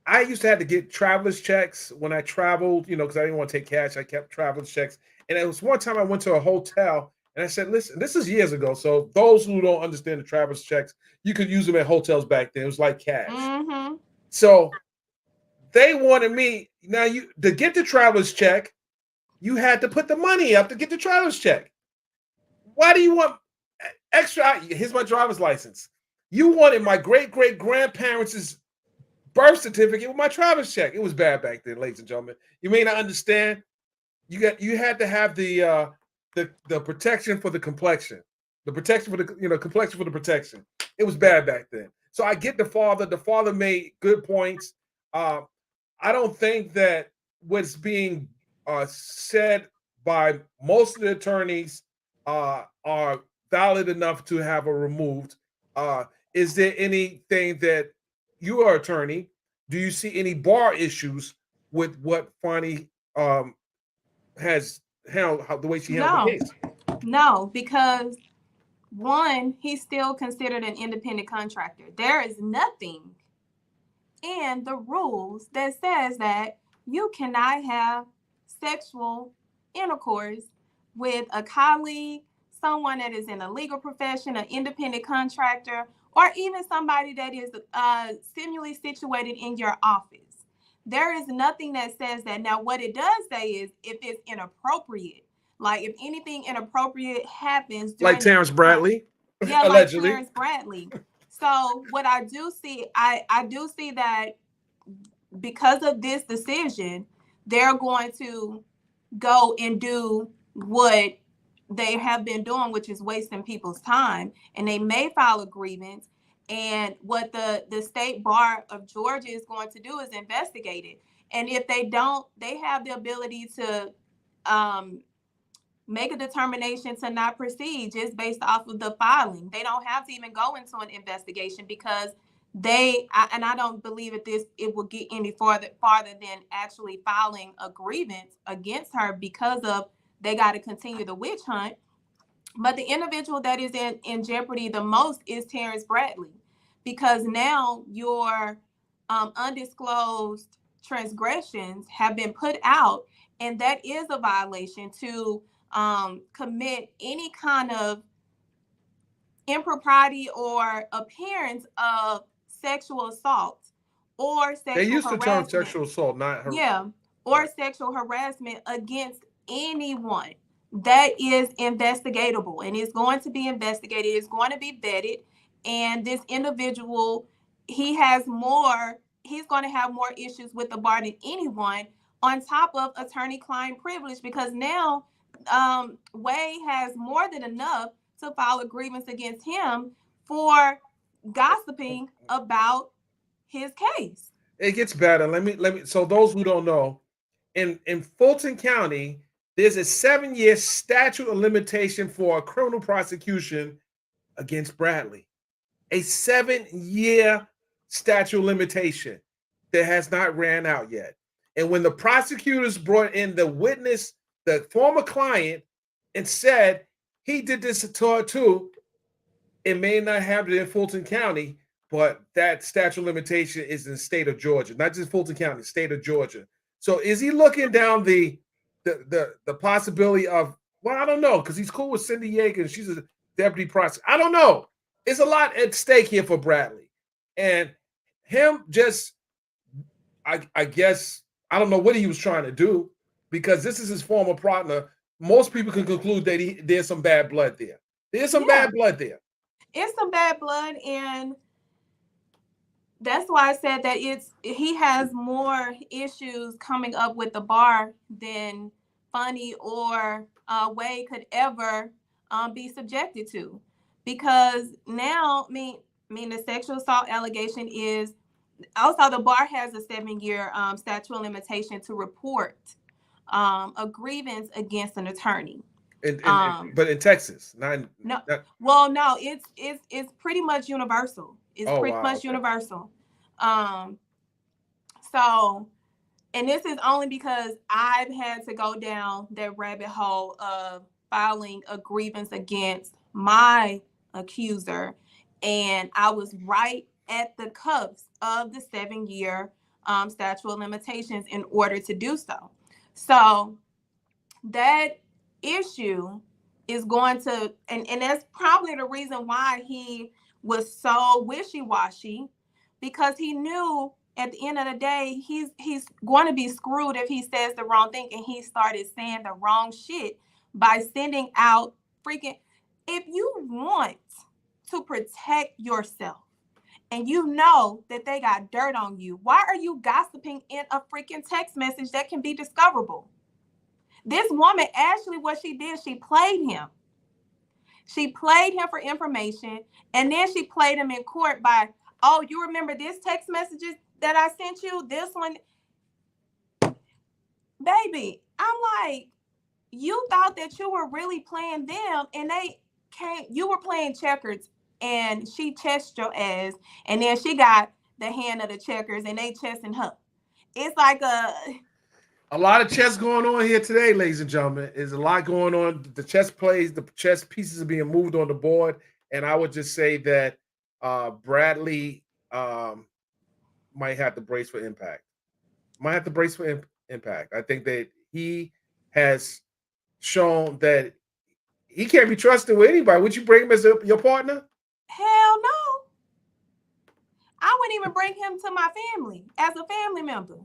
I used to have to get traveler's checks when I traveled, because I didn't want to take cash. I kept traveler's checks. And it was one time I went to a hotel and I said, listen, this is years ago. So those who don't understand the traveler's checks, you could use them at hotels back then. It was like cash. Mm-hmm. So they wanted me, to get the traveler's check, you had to put the money up to get the traveler's check. Why do you want extra? Here's my driver's license. You wanted my great-great-grandparents' birth certificate with my traveler's check. It was bad back then, ladies and gentlemen. You may not understand. You had to have the protection for the complexion, the protection for the complexion for the protection. It was bad back then. So I get the father. The father made good points. I don't think that what's being said by most of the attorneys are valid enough to have her removed. Is there anything that you are attorney? Do you see any bar issues with what Fani has handled, the way she handled the case? No, because one, he's still considered an independent contractor. There is nothing in the rules that says that you cannot have sexual intercourse with a colleague, someone that is in a legal profession, an independent contractor, or even somebody that is similarly situated in your office. There is nothing that says that. Now, what it does say is if it's inappropriate, like if anything inappropriate happens, like Terrence Bradley, yeah, allegedly. Like Terrence Bradley. So what I do see, I do see that because of this decision, they're going to go and do what they have been doing, which is wasting people's time, and they may file a grievance. And what the State Bar of Georgia is going to do is investigate it. And if they don't, they have the ability to make a determination to not proceed just based off of the filing. They don't have to even go into an investigation because I don't believe it will get any farther than actually filing a grievance against her, because of they got to continue the witch hunt. But the individual that is in jeopardy the most is Terrence Bradley, because now your undisclosed transgressions have been put out, and that is a violation to commit any kind of impropriety or appearance of sexual assault or sexual They used the term harassment. sexual assault, not her. Yeah, or sexual harassment against anyone. That is investigatable, and it's going to be investigated. It's going to be vetted, and this individual, he's going to have more issues with the bar than anyone, on top of attorney-client privilege, because now Way has more than enough to file a grievance against him for gossiping about his case. It gets better. Let me. So those who don't know, in Fulton County, there's a 7-year statute of limitation for a criminal prosecution against Bradley. A 7-year statute of limitation that has not ran out yet. And when the prosecutors brought in the witness, the former client, and said he did this to her too, it may not have it in Fulton County, but that statute of limitation is in the state of Georgia, not just Fulton County, state of Georgia. So is he looking down the possibility of, well, I don't know, because he's cool with Cindy Yeager and she's a deputy prosecutor. I don't know. It's a lot at stake here for Bradley. And him just, I guess, I don't know what he was trying to do, because this is his former partner. Most people can conclude that there's some bad blood there. There's some bad blood there. It's some bad blood, and that's why I said that he has more issues coming up with the bar than Fani or Wade could ever be subjected to, because now, I mean, the sexual assault allegation is also, the bar has a 7-year statute of limitation to report a grievance against an attorney. But in Texas, no, it's pretty much universal. It's pretty much universal. So, and this is only because I've had to go down that rabbit hole of filing a grievance against my accuser, and I was right at the cuffs of the 7-year statute of limitations in order to do so. So that issue is going to, and that's probably the reason why he was so wishy-washy, because he knew at the end of the day, he's going to be screwed if he says the wrong thing, and he started saying the wrong shit by sending out freaking, if you want to protect yourself, and you know that they got dirt on you, why are you gossiping in a freaking text message that can be discoverable? This woman, actually, what she did, she played him. She played him for information, and then she played him in court by, oh, you remember this text messages that I sent you? This one? Baby, I'm like, you thought that you were really playing them, and you were playing checkers, and she chessed your ass, and then she got the hand of the checkers, and they chessing her. It's like a lot of chess going on here today, ladies and gentlemen. There's a lot going on. The chess pieces are being moved on the board, and I would just say that Bradley might have to brace for impact. I think that he has shown that he can't be trusted with anybody. Would you bring him as your partner? Hell no. I wouldn't even bring him to my family as a family member.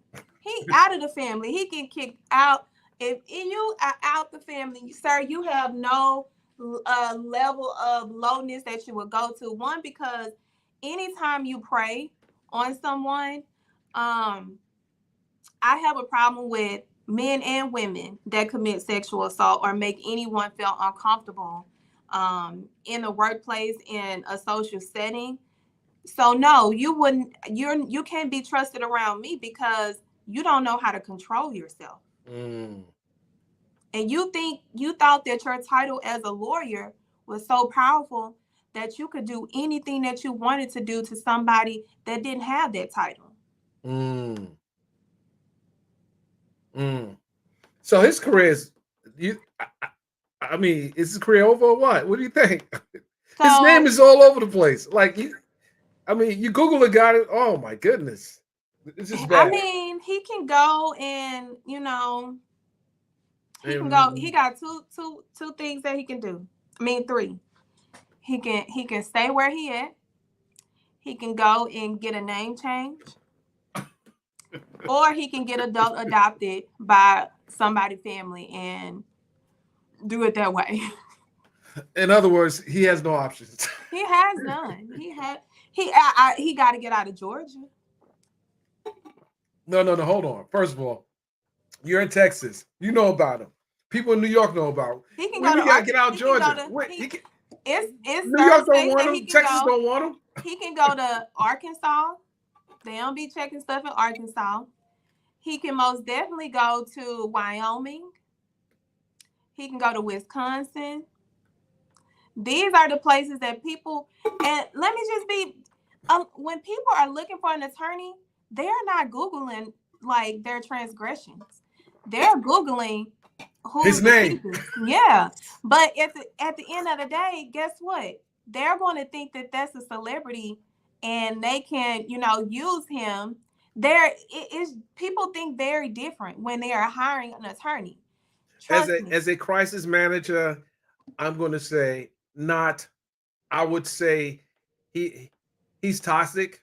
He out of the family. He get kicked out. If you are out the family, sir, you have no level of lowness that you would go to. One, because anytime you prey on someone, I have a problem with men and women that commit sexual assault or make anyone feel uncomfortable in the workplace, in a social setting. So no, you can't be trusted around me because you don't know how to control yourself. Mm. And you thought that your title as a lawyer was so powerful that you could do anything that you wanted to do to somebody that didn't have that title. Mm. Mm. So his career is I mean, is his career over or what? What do you think? So, His name is all over the place. Like, I mean, you Google the guy. Oh my goodness, it's just bad. I mean, he can go and he can go. He got two things that he can do. I mean, three. He can stay where he at. He can go and get a name change, or he can get adopted by somebody's family and do it that way. In other words, he has no options. He has none. He got to get out of Georgia. No. Hold on. First of all, you're in Texas. You know about him. People in New York know about him. He can When go you to get out of Georgia. It's New York don't states want that him. he can Texas go. don't want him. He can go to Arkansas. They don't be checking stuff in Arkansas. He can most definitely go to Wyoming. He can go to Wisconsin. These are the places that people, and let me just be, when people are looking for an attorney, they're not Googling like their transgressions. They're Googling His name. Yeah. But at the end of the day, guess what? They're going to think that that's a celebrity and they can, use him. People think very different when they are hiring an attorney. As a crisis manager, I'm going to say not. I would say he's toxic.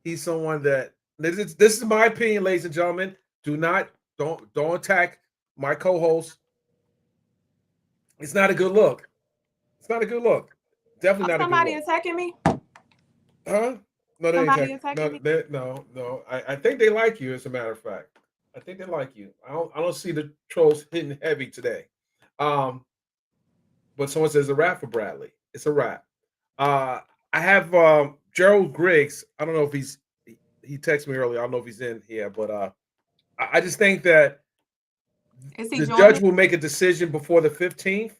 He's someone that this is my opinion, ladies and gentlemen. Don't attack my co-host. It's not a good look. It's not a good look. Definitely not a good look. Somebody attacking me? Huh? No, they Somebody ain't attacking me? no. I think they like you, as a matter of fact. I think they like you. I don't see the trolls hitting heavy today. But someone says a wrap for Bradley. It's a wrap. I have Gerald Griggs. I don't know if he texted me earlier. I don't know if he's in here, but I just think that the judge will make a decision before the 15th.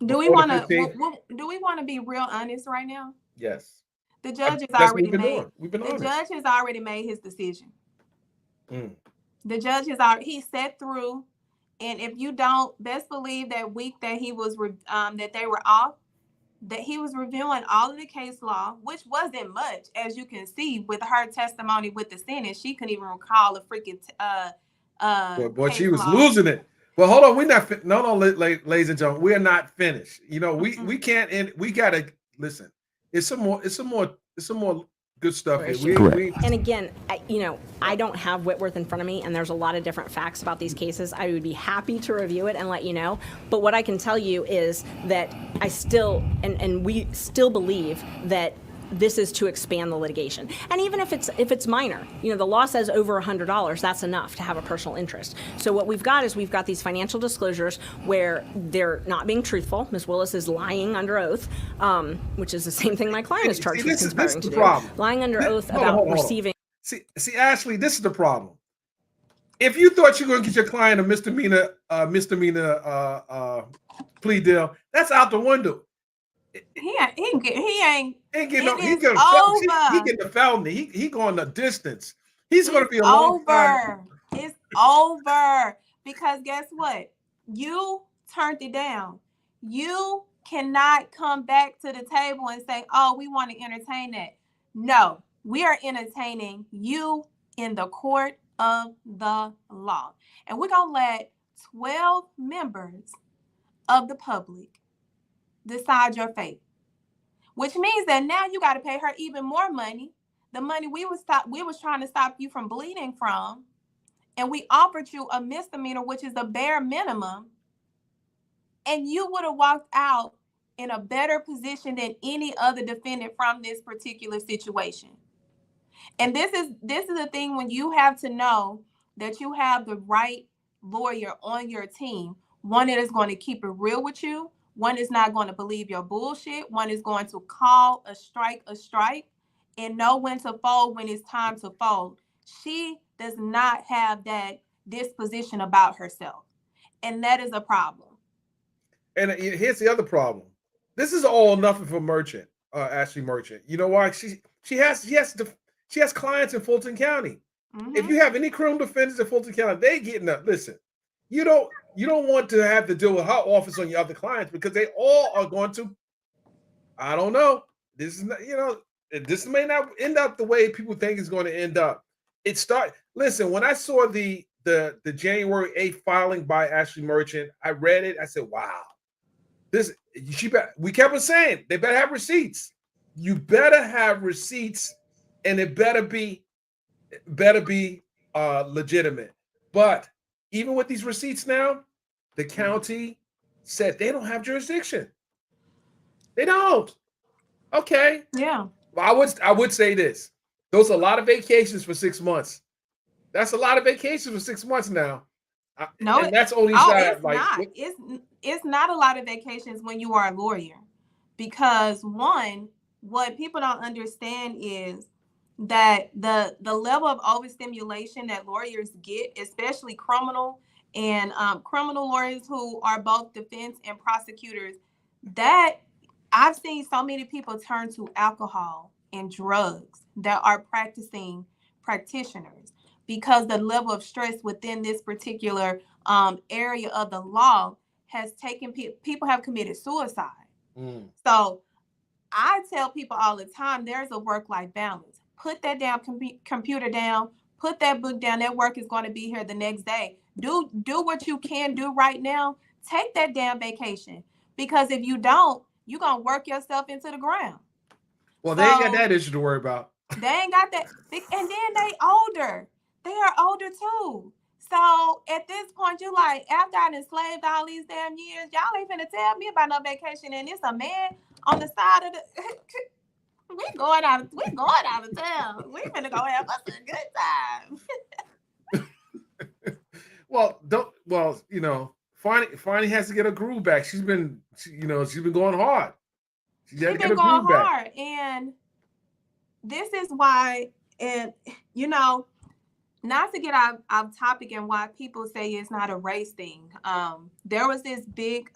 Do we want to be real honest right now? Yes. The judge has already made. The judge has already made his decision. The judge he sat through, and if you don't, best believe that week that he was that they were off, that he was reviewing all of the case law, which wasn't much, as you can see with her testimony with the Senate. She couldn't even recall a freaking boy, she was losing it. Well, hold on, we're not no, ladies and gentlemen, we are not finished. We can't end. We gotta listen. It's some more good stuff here. And again, I don't have Whitworth in front of me, and there's a lot of different facts about these cases. I would be happy to review it and let you know. But what I can tell you is that I still, and we still believe that this is to expand the litigation. And even if it's minor, the law says over $100, that's enough to have a personal interest. So what we've got is these financial disclosures where they're not being truthful. Ms. Willis is lying under oath, which is the same thing my client is charged with conspiring to do. Lying under oath about receiving. See, Ashley, this is the problem. If you thought you were going to get your client a misdemeanor plea deal, that's out the window. He ain't getting the felony. He going the distance. He's going to be a long time. It's over because guess what? You turned it down. You cannot come back to the table and say, "Oh, we want to entertain that." No, we are entertaining you in the court of the law, and we're gonna let 12 members of the public decide your fate, which means that now you got to pay her even more money, the money we was trying to stop you from bleeding from, and we offered you a misdemeanor, which is the bare minimum, and you would have walked out in a better position than any other defendant from this particular situation. And this is the thing, when you have to know that you have the right lawyer on your team, one that is going to keep it real with you, one is not going to believe your bullshit, one is going to call a strike and know when to fold when it's time to fold. She does not have that disposition about herself, and that is a problem. And here's the other problem. This is all or nothing for Merchant, Ashley Merchant. You know why? She has clients in Fulton County. Mm-hmm. If you have any criminal defendants in Fulton County, they getting up. Listen, you don't want to have to deal with her office on your other clients, because they all are going to. I don't know. This is not, this may not end up the way people think it's going to end up. Listen, when I saw the January 8th filing by Ashley Merchant, I read it. I said, "Wow, we kept on saying they better have receipts. You better have receipts, and it better be legitimate." But even with these receipts now, the county said they don't have jurisdiction. They don't. Okay. Yeah. I would say this. Those are a lot of vacations for 6 months. That's a lot of vacations for 6 months now. No, and that's only it's not. It's not a lot of vacations when you are a lawyer, because one, what people don't understand is that the level of overstimulation that lawyers get, especially criminal lawyers who are both defense and prosecutors, that I've seen so many people turn to alcohol and drugs that are practicing practitioners, because the level of stress within this particular area of the law has taken people have committed suicide. So I tell people all the time, there's a work-life balance. Put that damn computer down, put that book down. That work is going to be here the next day. Do what you can do right now. Take that damn vacation, because if you don't, you're going to work yourself into the ground. Well, they ain't got that issue to worry about. They ain't got that. And then they older. They are older too. So at this point, you like, after I enslaved all these damn years, y'all ain't finna tell me about no vacation, and it's a man on the side of the we going out of town. We finna go have us a good time. Fani has to get her groove back. She's been going hard. She's been going hard, and this is why, and not to get off topic and why people say it's not a race thing. There was this big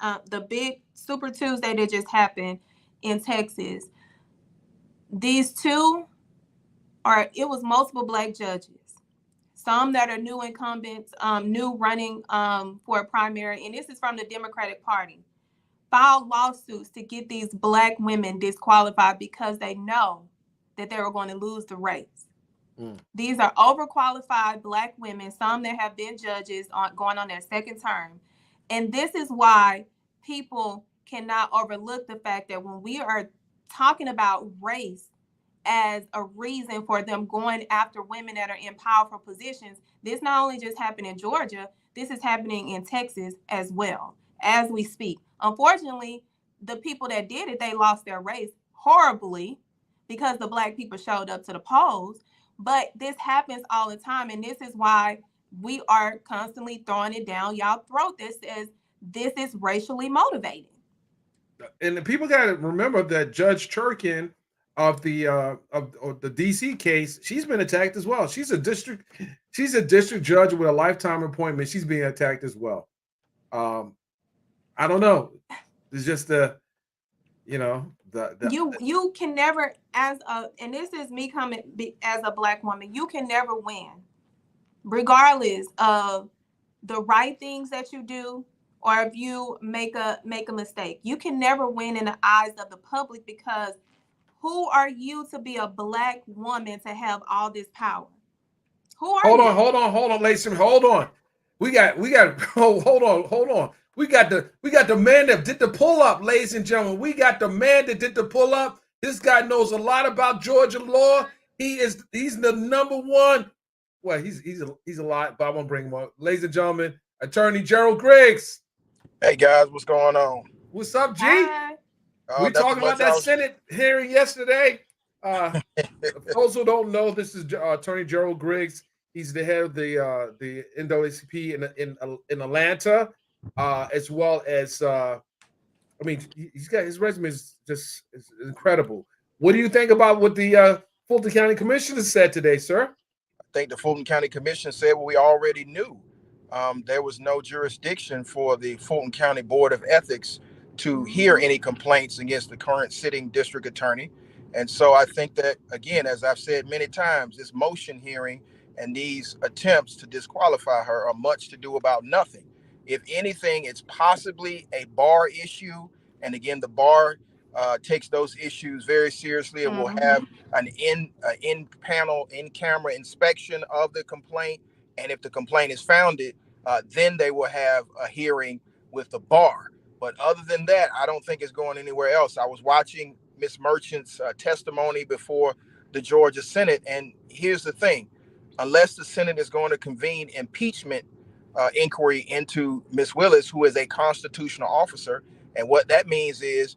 Super Tuesday that just happened in Texas. These it was multiple Black judges, some that are new incumbents, new running for a primary, and this is from the Democratic Party, filed lawsuits to get these Black women disqualified because they know that they were going to lose the race. These are overqualified Black women, some that have been judges going on their second term. And this is why people cannot overlook the fact that when we are talking about race as a reason for them going after women that are in powerful positions, this not only just happened in Georgia, this is happening in Texas as well as we speak. Unfortunately, the people that did it, they lost their race horribly because the Black people showed up to the polls. But this happens all the time, and this is why we are constantly throwing it down y'all throat. This is racially motivated. And the people got to remember that Judge Churkin of the DC case, she's been attacked as well. She's a district judge with a lifetime appointment. She's being attacked as well. I don't know. It's just you can never, and this is me coming as a Black woman, you can never win, regardless of the right things that you do or if you make a mistake. You can never win in the eyes of the public, because who are you to be a Black woman to have all this power? Who are you? Hold on, ladies. Hold on. We got hold on. We got the man that did the pull-up, ladies and gentlemen. We got the man that did the pull-up. This guy knows a lot about Georgia law. He's the number one. Well, he's a lot, but I won't bring him up. Ladies and gentlemen, Attorney Gerald Griggs. Hey guys, what's going on? What's up, G? Hi. We talking about that Senate hearing yesterday. For those who don't know, this is Attorney Gerald Griggs. He's the head of the NAACP in Atlanta, as well as I mean, he's got his resume is incredible. What do you think about what the Fulton County Commissioner said today, sir? I think the Fulton County Commission said what we already knew. There was no jurisdiction for the Fulton County Board of Ethics to hear any complaints against the current sitting district attorney. And so I think that, again, as I've said many times, this motion hearing and these attempts to disqualify her are much to do about nothing. If anything, it's possibly a bar issue. And again, the bar takes those issues very seriously and will have an in-panel, in-camera inspection of the complaint. And if the complaint is founded, then they will have a hearing with the bar. But other than that, I don't think it's going anywhere else. I was watching Ms. Merchant's testimony before the Georgia Senate. And here's the thing, unless the Senate is going to convene impeachment inquiry into Ms. Willis, who is a constitutional officer, and what that means is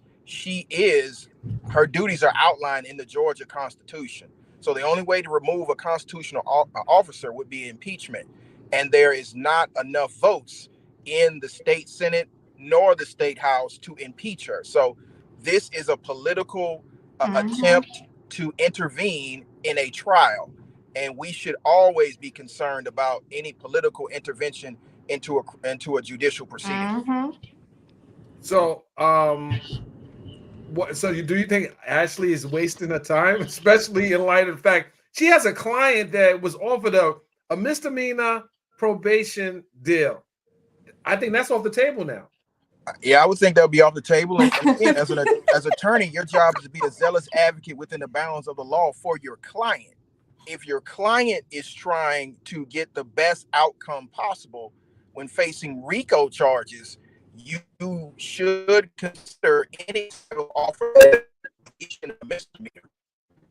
her duties are outlined in the Georgia Constitution. So the only way to remove a constitutional officer would be impeachment. And there is not enough votes in the state Senate nor the state House to impeach her. So this is a political attempt to intervene in a trial. And we should always be concerned about any political intervention into a judicial proceeding. So, do you think Ashley is wasting her time, especially in light of the fact she has a client that was offered a misdemeanor probation deal? I think that's off the table now. Yeah, I would think that would be off the table. And again, as an attorney, your job is to be a zealous advocate within the bounds of the law for your client. If your client is trying to get the best outcome possible when facing RICO charges, you should consider any offer in a misdemeanor.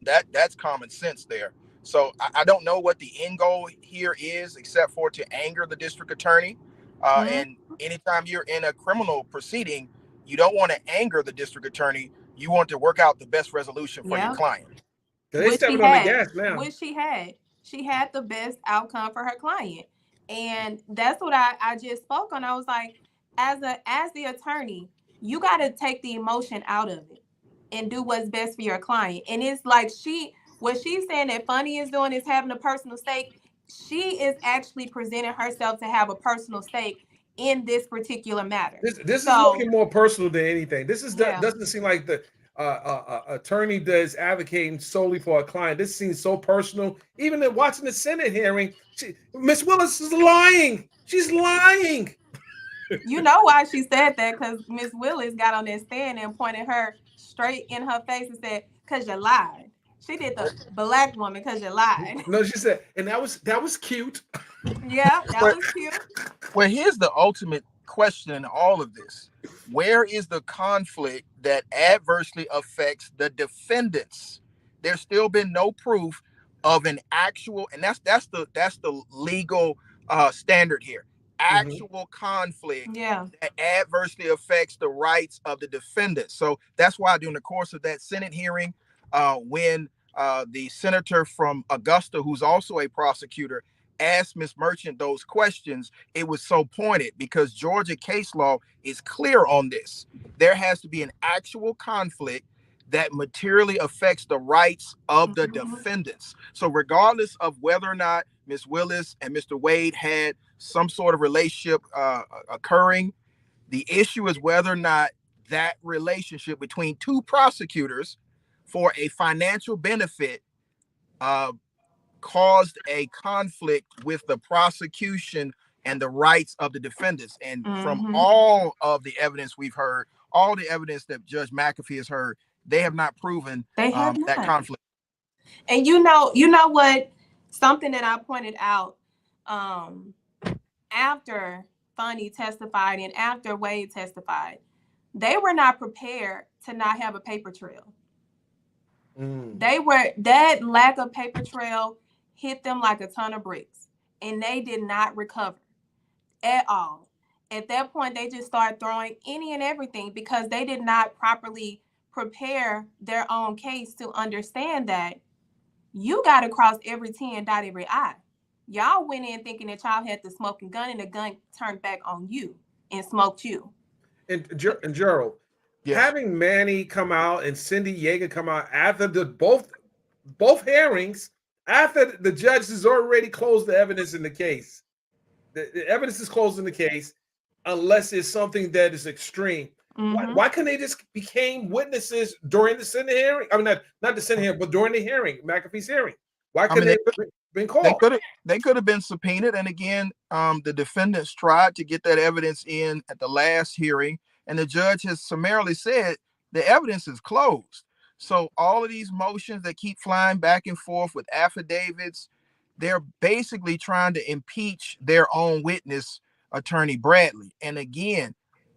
That's common sense there. So I don't know what the end goal here is, except for to anger the district attorney. And anytime you're in a criminal proceeding, you don't want to anger the district attorney. You want to work out the best resolution for your client. They stepping on the gas now. Which she had the best outcome for her client. And that's what I just spoke on. I was like, as the attorney, you got to take the emotion out of it and do what's best for your client. And it's like what she's saying that Fani is doing is having a personal stake. She is actually presenting herself to have a personal stake in this particular matter. This is looking more personal than anything. This is doesn't seem like the attorney that is advocating solely for a client. This seems so personal. Even in watching the Senate hearing, Miss Willis is lying. She's lying. You know why she said that? Because Miss Willis got on that stand and pointed her straight in her face and said, "Because you lied." She did the black woman because you lied. No, she said, and that was cute. Yeah, that was cute. Well, here's the ultimate question in all of this. Where is the conflict that adversely affects the defendants? There's still been no proof of an actual, and that's the legal standard here. Actual conflict that adversely affects the rights of the defendants. So that's why during the course of that Senate hearing, when the senator from Augusta, who's also a prosecutor, asked Ms. Merchant those questions, it was so pointed because Georgia case law is clear on this. There has to be an actual conflict that materially affects the rights of the defendants. So regardless of whether or not Ms. Willis and Mr. Wade had some sort of relationship occurring, the issue is whether or not that relationship between two prosecutors for a financial benefit caused a conflict with the prosecution and the rights of the defendants. And from all of the evidence we've heard, all the evidence that Judge McAfee has heard, they have not proven that conflict. And you know what? Something that I pointed out after Fani testified and after Wade testified, they were not prepared to not have a paper trail. That lack of paper trail hit them like a ton of bricks, and they did not recover at all. At that point, they just started throwing any and everything because they did not properly prepare their own case to understand that you got to cross every T and dot every I. Y'all went in thinking that y'all had the smoking gun, and the gun turned back on you and smoked you. And Gerald, Yes. having Manny come out and Cindy Yeager come out after the both hearings, after the judge has already closed the evidence in the case. The evidence is closed in the case, unless it's something that is extreme. Why couldn't they just became witnesses during the Senate hearing? I mean, not the Senate hearing, but during the hearing, McAfee's hearing. Why couldn't they been called? They could have been subpoenaed, and again, the defendants tried to get that evidence in at the last hearing, and the judge has summarily said the evidence is closed. So all of these motions that keep flying back and forth with affidavits, they're basically trying to impeach their own witness, Attorney Bradley. And again,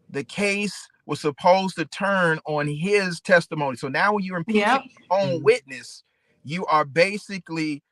the case was supposed to turn on his testimony. So now when you're impeaching your own witness, you are basically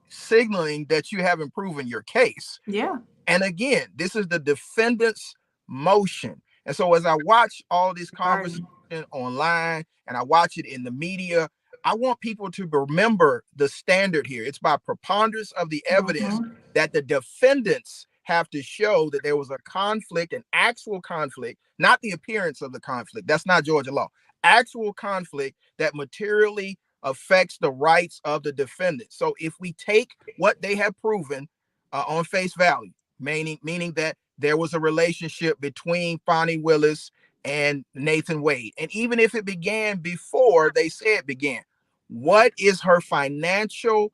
signaling that you haven't proven your case. Yeah. And again, this is the defendant's motion. And so as I watch all this conversation online and I watch it in the media, I want people to remember the standard here. It's by preponderance of the evidence that the defendants have to show that there was a conflict, an actual conflict, not the appearance of the conflict. That's not Georgia law. Actual conflict that materially affects the rights of the defendant. So if we take what they have proven on face value, meaning that there was a relationship between Fani Willis and Nathan Wade, and even if it began before they say it began, what is her financial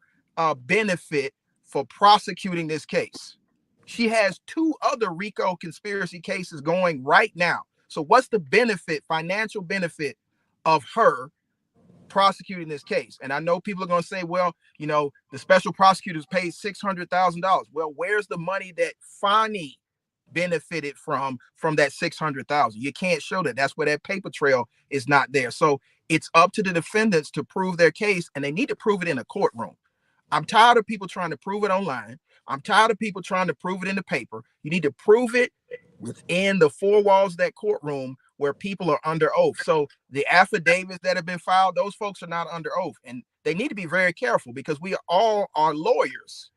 benefit for prosecuting this case? She has 2 other RICO conspiracy cases going right now. So what's the benefit, financial benefit of her prosecuting this case? And I know people are going to say, well, you know, the special prosecutors paid $600,000. Well, where's the money that Fani benefited from that $600,000? You can't show that. That's where that paper trail is not there. So it's up to the defendants to prove their case, and they need to prove it in a courtroom. I'm tired of people trying to prove it online. I'm tired of people trying to prove it in the paper. You need to prove it within the 4 walls of that courtroom where people are under oath. So the affidavits that have been filed, those folks are not under oath, and they need to be very careful because we all are lawyers,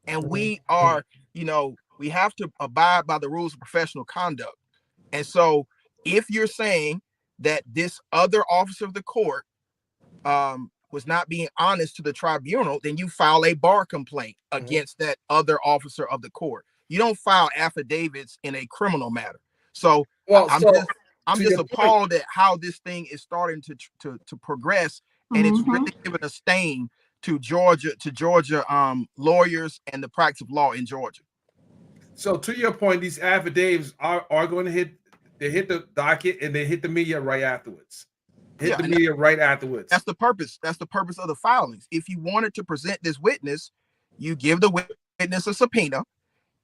and we are, you know, we have to abide by the rules of professional conduct. And so if you're saying that this other officer of the court was not being honest to the tribunal, then you file a bar complaint against that other officer of the court. You don't file affidavits in a criminal matter. So I'm just appalled at how this thing is starting to progress, and it's really given a stain to Georgia lawyers and the practice of law in Georgia. So to your point, these affidavits are going to hit the docket and they hit the media right afterwards. That's the purpose. That's the purpose of the filings. If you wanted to present this witness, you give the witness a subpoena.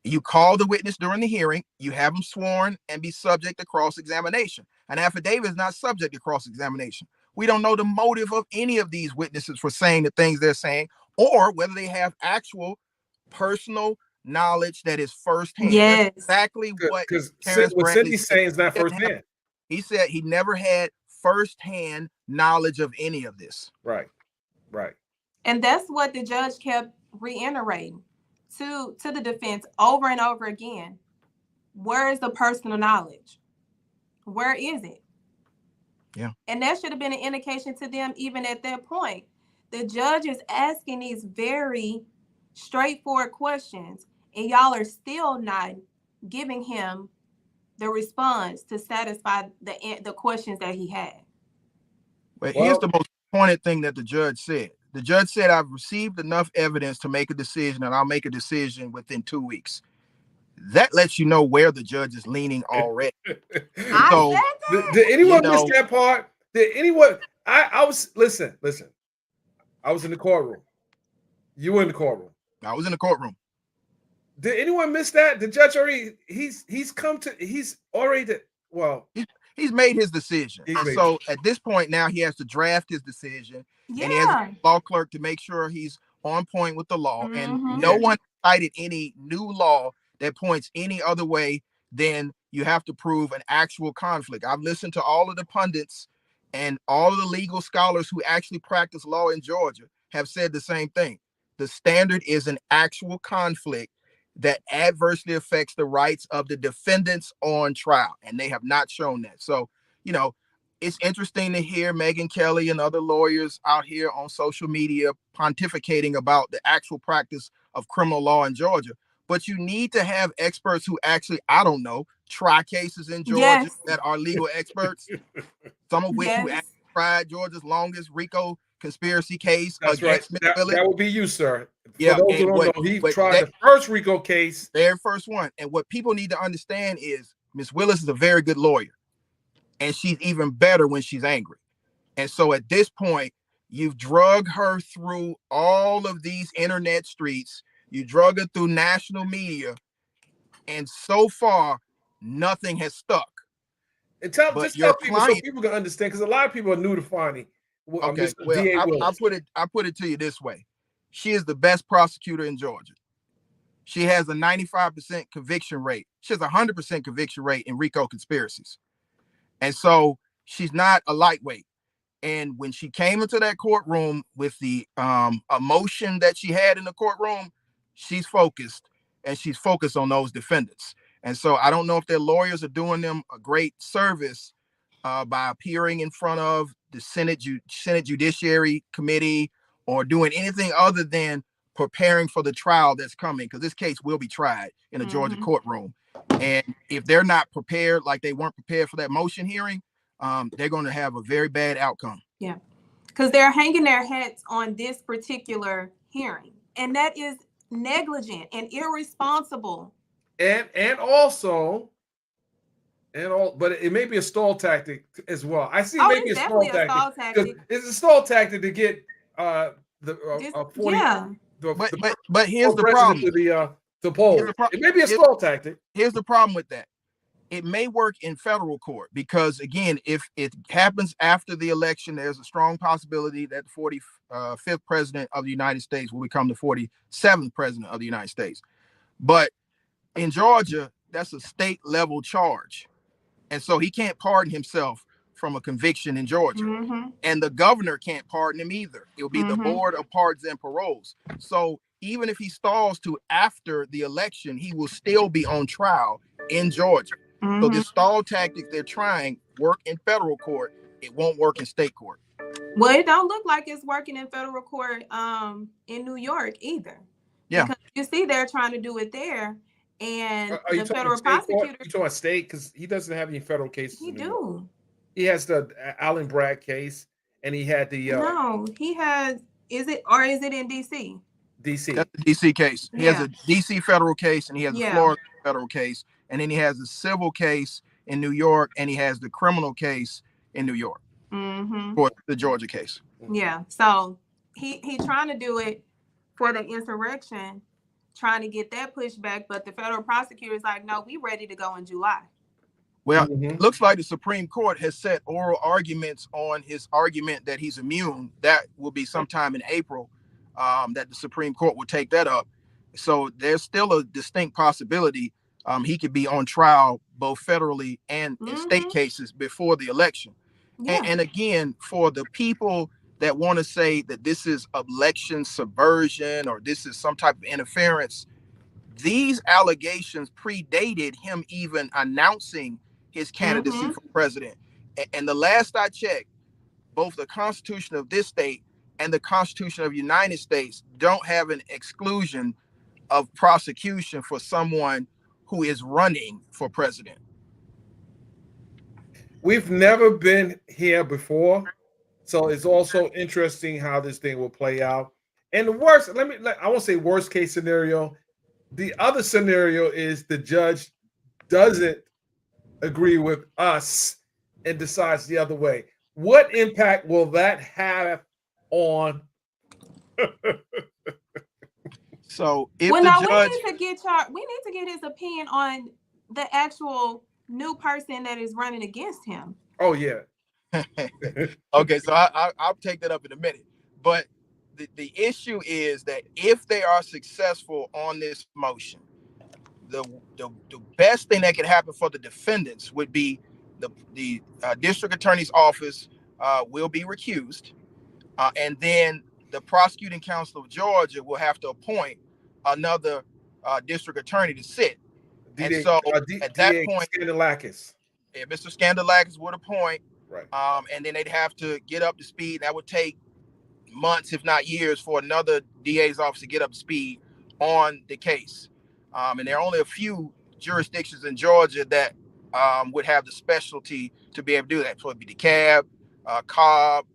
You call the witness during the hearing. You have them sworn and be subject to cross-examination. An affidavit is not subject to cross-examination. We don't know the motive of any of these witnesses for saying the things they're saying, or whether they have actual personal knowledge that is firsthand. Yes. That's exactly what Cindy's saying is not firsthand. He said he never had firsthand knowledge of any of this. Right. And that's what the judge kept reiterating to the defense over and over again. Where is the personal knowledge? Where is it? Yeah. And that should have been an indication to them even at that point. The judge is asking these very straightforward questions, and y'all are still not giving him the response to satisfy the questions that he had. But here's the most pointed thing that the judge said. The judge said, I've received enough evidence to make a decision, and I'll make a decision within 2 weeks. That lets you know where the judge is leaning already. So, did anyone miss that part? Did anyone? I was listen. I was in the courtroom. You were in the courtroom. I was in the courtroom. Did anyone miss that? The judge already he's made his decision. So at this point now he has to draft his decision, and he has a law clerk to make sure he's on point with the law. And no one cited any new law that points any other way than you have to prove an actual conflict. I've listened to all of the pundits And all of the legal scholars who actually practice law in Georgia have said the same thing. The standard is an actual conflict that adversely affects the rights of the defendants on trial, and they have not shown that. So, you know, it's interesting to hear Megyn Kelly and other lawyers out here on social media pontificating about the actual practice of criminal law in Georgia. But you need to have experts who actually, I don't know, try cases in Georgia Yes. that are legal experts, some of which who Yes. actually tried Georgia's longest RICO conspiracy case That's right. against Ms. Willis. That would be you, sir. Yeah, For those who and don't know, he but tried that- the first RICO case. Very first one. And what people need to understand is Ms. Willis is a very good lawyer, and she's even better when she's angry. And so at this point, you've drug her through all of these internet streets. You drug her through national media, and so far, nothing has stuck. And tell But people so client- people can understand, because a lot of people are new to Fani. Okay, Mr. well, DA I Willis. put it to you this way: she is the best prosecutor in Georgia. She has a 95% conviction rate. She has a 100% conviction rate in RICO conspiracies, and so she's not a lightweight. And when she came into that courtroom with the emotion that she had in the courtroom, she's focused, and she's focused on those defendants. And so I don't know if their lawyers are doing them a great service by appearing in front of the Senate Judiciary Committee or doing anything other than preparing for the trial that's coming, because this case will be tried in a Georgia courtroom. And if they're not prepared, like they weren't prepared for that motion hearing, they're going to have a very bad outcome. Yeah, because they're hanging their hats on this particular hearing, and that is negligent and irresponsible. But it may be a stall tactic as well. I see maybe it's a stall definitely a stall tactic. It's a stall tactic to get the 40. Yeah. But here's the president problem. to poll. It may be a stall tactic. Here's the problem with that. It may work in federal court because, again, if it happens after the election, there's a strong possibility that the 45th president of the United States will become the 47th president of the United States. But in Georgia, that's a state level charge. And so he can't pardon himself from a conviction in Georgia. Mm-hmm. And the governor can't pardon him either. It'll be the Board of Pardons and Paroles. So even if he stalls to after the election, he will still be on trial in Georgia. So the stall tactics they're trying work in federal court. It won't work in state court. Well, it don't look like it's working in federal court in New York either. Yeah. Because you see they're trying to do it there. And Are you the federal prosecutor? You prosecutor, talking about state? Because he doesn't have any federal cases. he in New York. do. He has the Allen Bragg case, and he had the No, he has. Is it in DC? DC. That's the DC case. He has a DC federal case, and he has a Florida federal case, and then he has a civil case in New York, and he has the criminal case in New York for the Georgia case. Yeah. So he trying to do it for the insurrection, trying to get that pushed back, but the federal prosecutor is like, no, we ready to go in July. Well, it looks like the Supreme Court has set oral arguments on his argument that he's immune. That will be sometime in April that the Supreme Court will take that up. So there's still a distinct possibility he could be on trial both federally and in state cases before the election. Yeah. And again, for the people that want to say that this is election subversion or this is some type of interference, these allegations predated him even announcing his candidacy for president. And the last I checked, both the Constitution of this state and the Constitution of the United States don't have an exclusion of prosecution for someone who is running for president. We've never been here before, so it's also interesting how this thing will play out. And the worst, I won't say worst case scenario. The other scenario is the judge doesn't agree with us and decides the other way. What impact will that have on? So if well, the now judge, we need to get his opinion on the actual new person that is running against him. Oh yeah. Okay, so I'll take that up in a minute. But the issue is that if they are successful on this motion, the best thing that could happen for the defendants would be the district attorney's office will be recused, and then the prosecuting counsel of Georgia will have to appoint another district attorney to sit. And so at that point, Scandalakis. Mr. Scandalakis would appoint, Right. and then they'd have to get up to speed. That would take months, if not years, for another DA's office to get up to speed on the case. And there are only a few jurisdictions in Georgia that would have the specialty to be able to do that. So it'd be DeKalb, Cobb,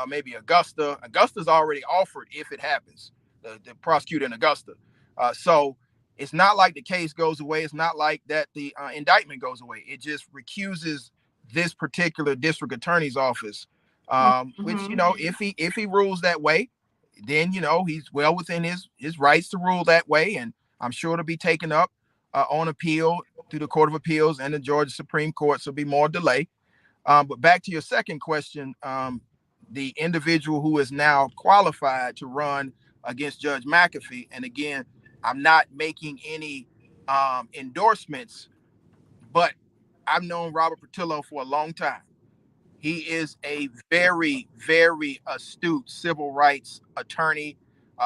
maybe Augusta. Augusta's already offered if it happens, the prosecutor in Augusta. So it's not like the case goes away. It's not like that the indictment goes away. It just recuses this particular district attorney's office, which, you know, if he rules that way, then, you know, he's well within his rights to rule that way. And I'm sure it'll be taken up on appeal through the Court of Appeals and the Georgia Supreme Court. So there'll be more delay. But back to your second question, the individual who is now qualified to run against Judge McAfee, and again, I'm not making any endorsements, but I've known Robert Petillo for a long time. He is a very, very astute civil rights attorney.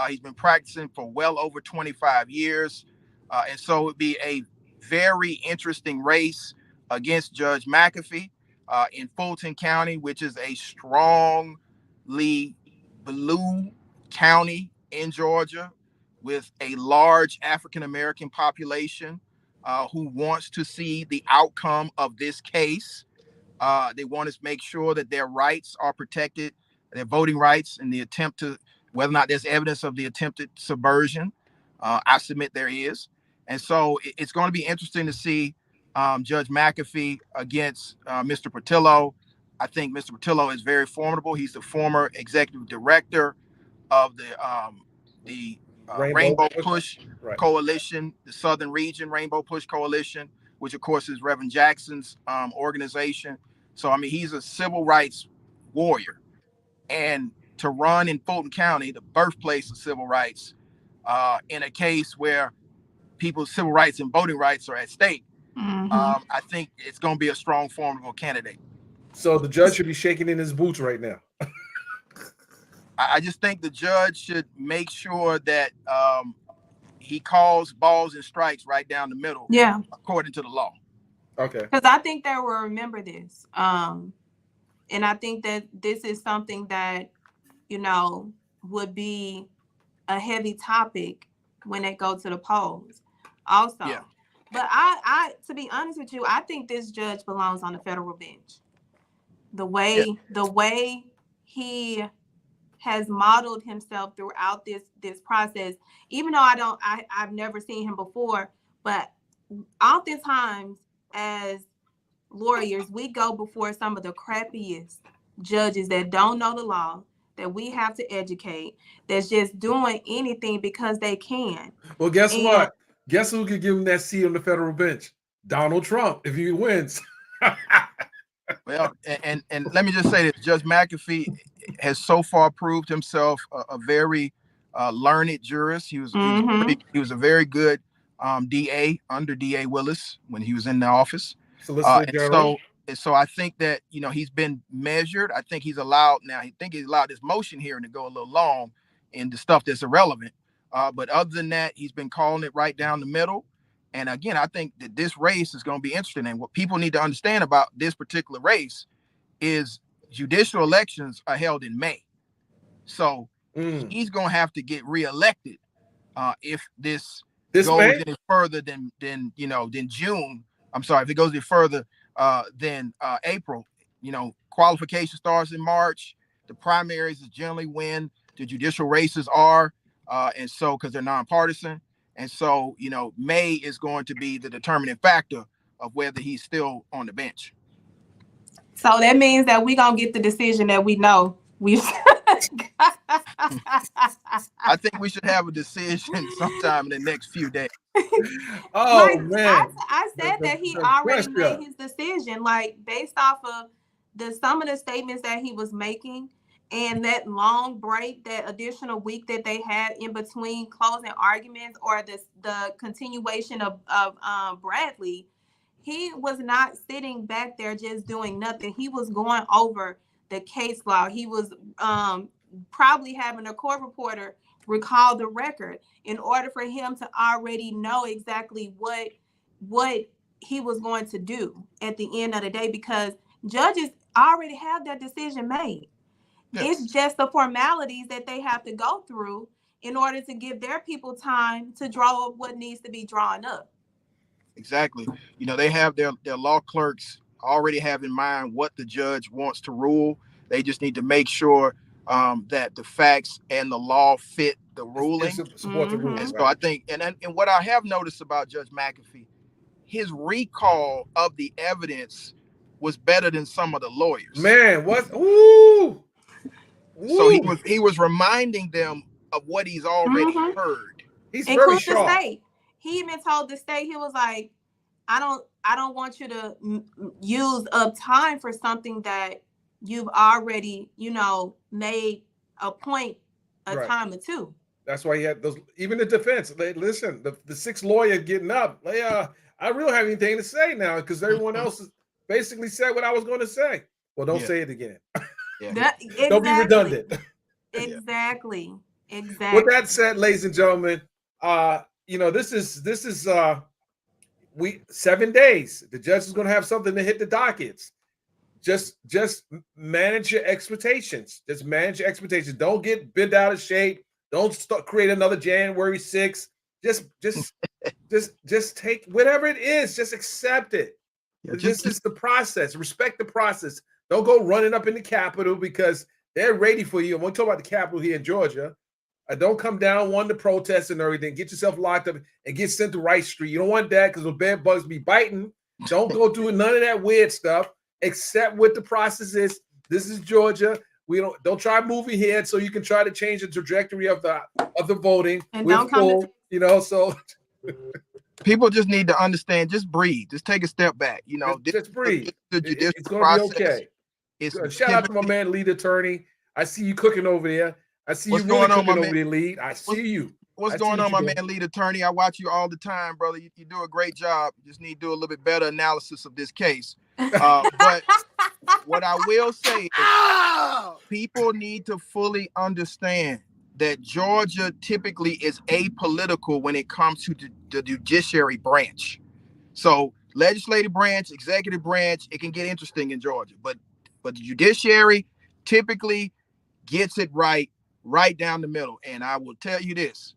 He's been practicing for well over 25 years. And so it would be a very interesting race against Judge McAfee in Fulton County, which is a strongly blue county in Georgia with a large African-American population who wants to see the outcome of this case. They want to make sure that their rights are protected, their voting rights, and the attempt to, whether or not there's evidence of the attempted subversion. I submit there is. And so it's going to be interesting to see Judge McAfee against Mr. Petillo. I think Mr. Petillo is very formidable. He's the former executive director of the Rainbow Push Coalition, the Southern Region Rainbow Push Coalition, which of course is Reverend Jackson's organization. So, I mean, he's a civil rights warrior. And to run in Fulton County, the birthplace of civil rights, in a case where people's civil rights and voting rights are at stake, I think it's going to be a strong, formidable candidate. So the judge should be shaking in his boots right now. I just think the judge should make sure that he calls balls and strikes right down the middle, according to the law. Okay. Because I think they will remember this. And I think that this is something that, you know, would be a heavy topic when they go to the polls also. Yeah. But I to be honest with you, I think this judge belongs on the federal bench. The way he has modeled himself throughout this process, even though I've never seen him before, but oftentimes as lawyers, we go before some of the crappiest judges that don't know the law, that we have to educate, that's just doing anything because they can. Well, guess what? Guess who could give him that seat on the federal bench? Donald Trump, if he wins. Well, and let me just say that Judge McAfee has so far proved himself a very learned jurist. He was a very good DA under DA Willis when he was in the office. So I think that, you know, he's been measured. I think he's allowed this motion hearing to go a little long in the stuff that's irrelevant. But other than that, he's been calling it right down the middle. And again, I think that this race is going to be interesting. And what people need to understand about this particular race is judicial elections are held in May. So he's going to have to get reelected if this goes any further than June. I'm sorry, if it goes any further than April. You know, qualification starts in March. The primaries is generally when the judicial races are. And so, because they're nonpartisan. And so, you know, May is going to be the determining factor of whether he's still on the bench. So that means that we're going to get the decision that we know. I think we should have a decision sometime in the next few days. Oh, man. I said that he already made his decision, like based off of some of the statements that he was making. And that long break, that additional week that they had in between closing arguments, or the continuation of Bradley, he was not sitting back there just doing nothing. He was going over the case law. He was probably having a court reporter recall the record in order for him to already know exactly what he was going to do at the end of the day, because judges already have their decision made. Yes. It's just the formalities that they have to go through in order to give their people time to draw up what needs to be drawn up. Exactly. You know, they have their law clerks already have in mind what the judge wants to rule. They just need to make sure that the facts and the law fit the ruling. Support the ruling. And so I think, and what I have noticed about Judge McAfee, his recall of the evidence was better than some of the lawyers. Man, what? Ooh. So he was reminding them of what he's already heard. He's very sharp. The state. He even told the state, he was like, I don't want you to use up time for something that you've already, made a point a time or two. That's why he had those. Even the defense. Listen, the sixth lawyer getting up. I really don't have anything to say now because everyone else has basically said what I was going to say. Well, don't say it again. Exactly. Don't be redundant. Exactly. With that said, ladies and gentlemen, this is 7 days. The judge is going to have something to hit the dockets. Just manage your expectations. Just manage your expectations. Don't get bent out of shape. Don't create another January 6th. Just take whatever it is. Just accept it. This is the process. Respect the process. Don't go running up in the Capitol because they're ready for you. And we'll talk about the Capitol here in Georgia. Don't come down one to protest and everything. Get yourself locked up and get sent to Rice Street. You don't want that because those bed bugs be biting. Don't go doing none of that weird stuff. Accept what the process is. This is Georgia. We don't try moving here so you can try to change the trajectory of the voting. And don't come so people just need to understand. Just breathe. Just take a step back. Just breathe. The judicial it's going process. to be okay. Shout out to my man, lead attorney. I see you cooking over there. I see you really cooking over there, lead. I see you. What's going on, my man, lead attorney? I watch you all the time, brother. You do a great job. You just need to do a little bit better analysis of this case. But what I will say is people need to fully understand that Georgia typically is apolitical when it comes to the judiciary branch. So legislative branch, executive branch, it can get interesting in Georgia. But the judiciary typically gets it right down the middle. And I will tell you this,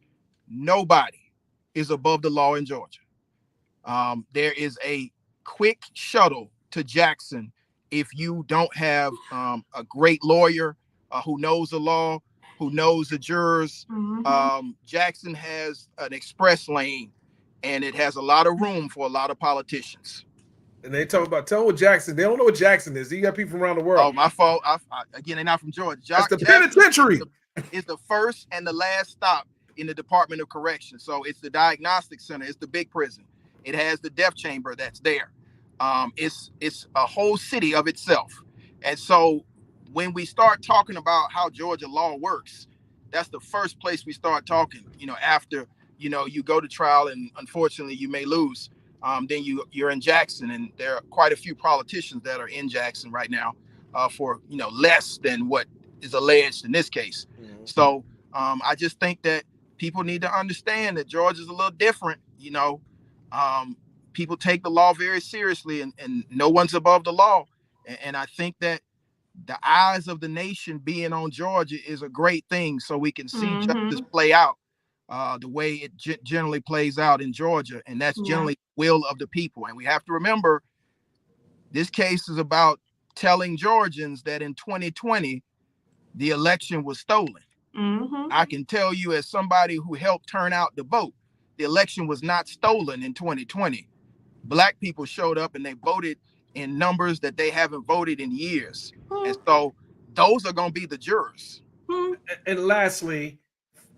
nobody is above the law in Georgia. There is a quick shuttle to Jackson if you don't have a great lawyer who knows the law, who knows the jurors. Jackson has an express lane, and it has a lot of room for a lot of politicians. And they tell them what Jackson. They don't know what Jackson is. You got people from around the world. Oh, my fault. Again, they're not from Georgia. That's the penitentiary. Is the first and the last stop in the Department of Correction. So it's the diagnostic center. It's the big prison. It has the death chamber that's there. It's a whole city of itself. And so when we start talking about how Georgia law works, that's the first place we start talking. After you go to trial and unfortunately you may lose. Then you're in Jackson, and there are quite a few politicians that are in Jackson right now for less than what is alleged in this case. So I just think that people need to understand that Georgia's a little different. People take the law very seriously, and no one's above the law. And I think that the eyes of the nation being on Georgia is a great thing, so we can see justice play out the way it generally plays out in Georgia, and that's generally the will of the people. And we have to remember, this case is about telling Georgians that in 2020, the election was stolen. I can tell you, as somebody who helped turn out the vote, the election was not stolen in 2020. Black people showed up and they voted in numbers that they haven't voted in years. And so those are going to be the jurors. And lastly,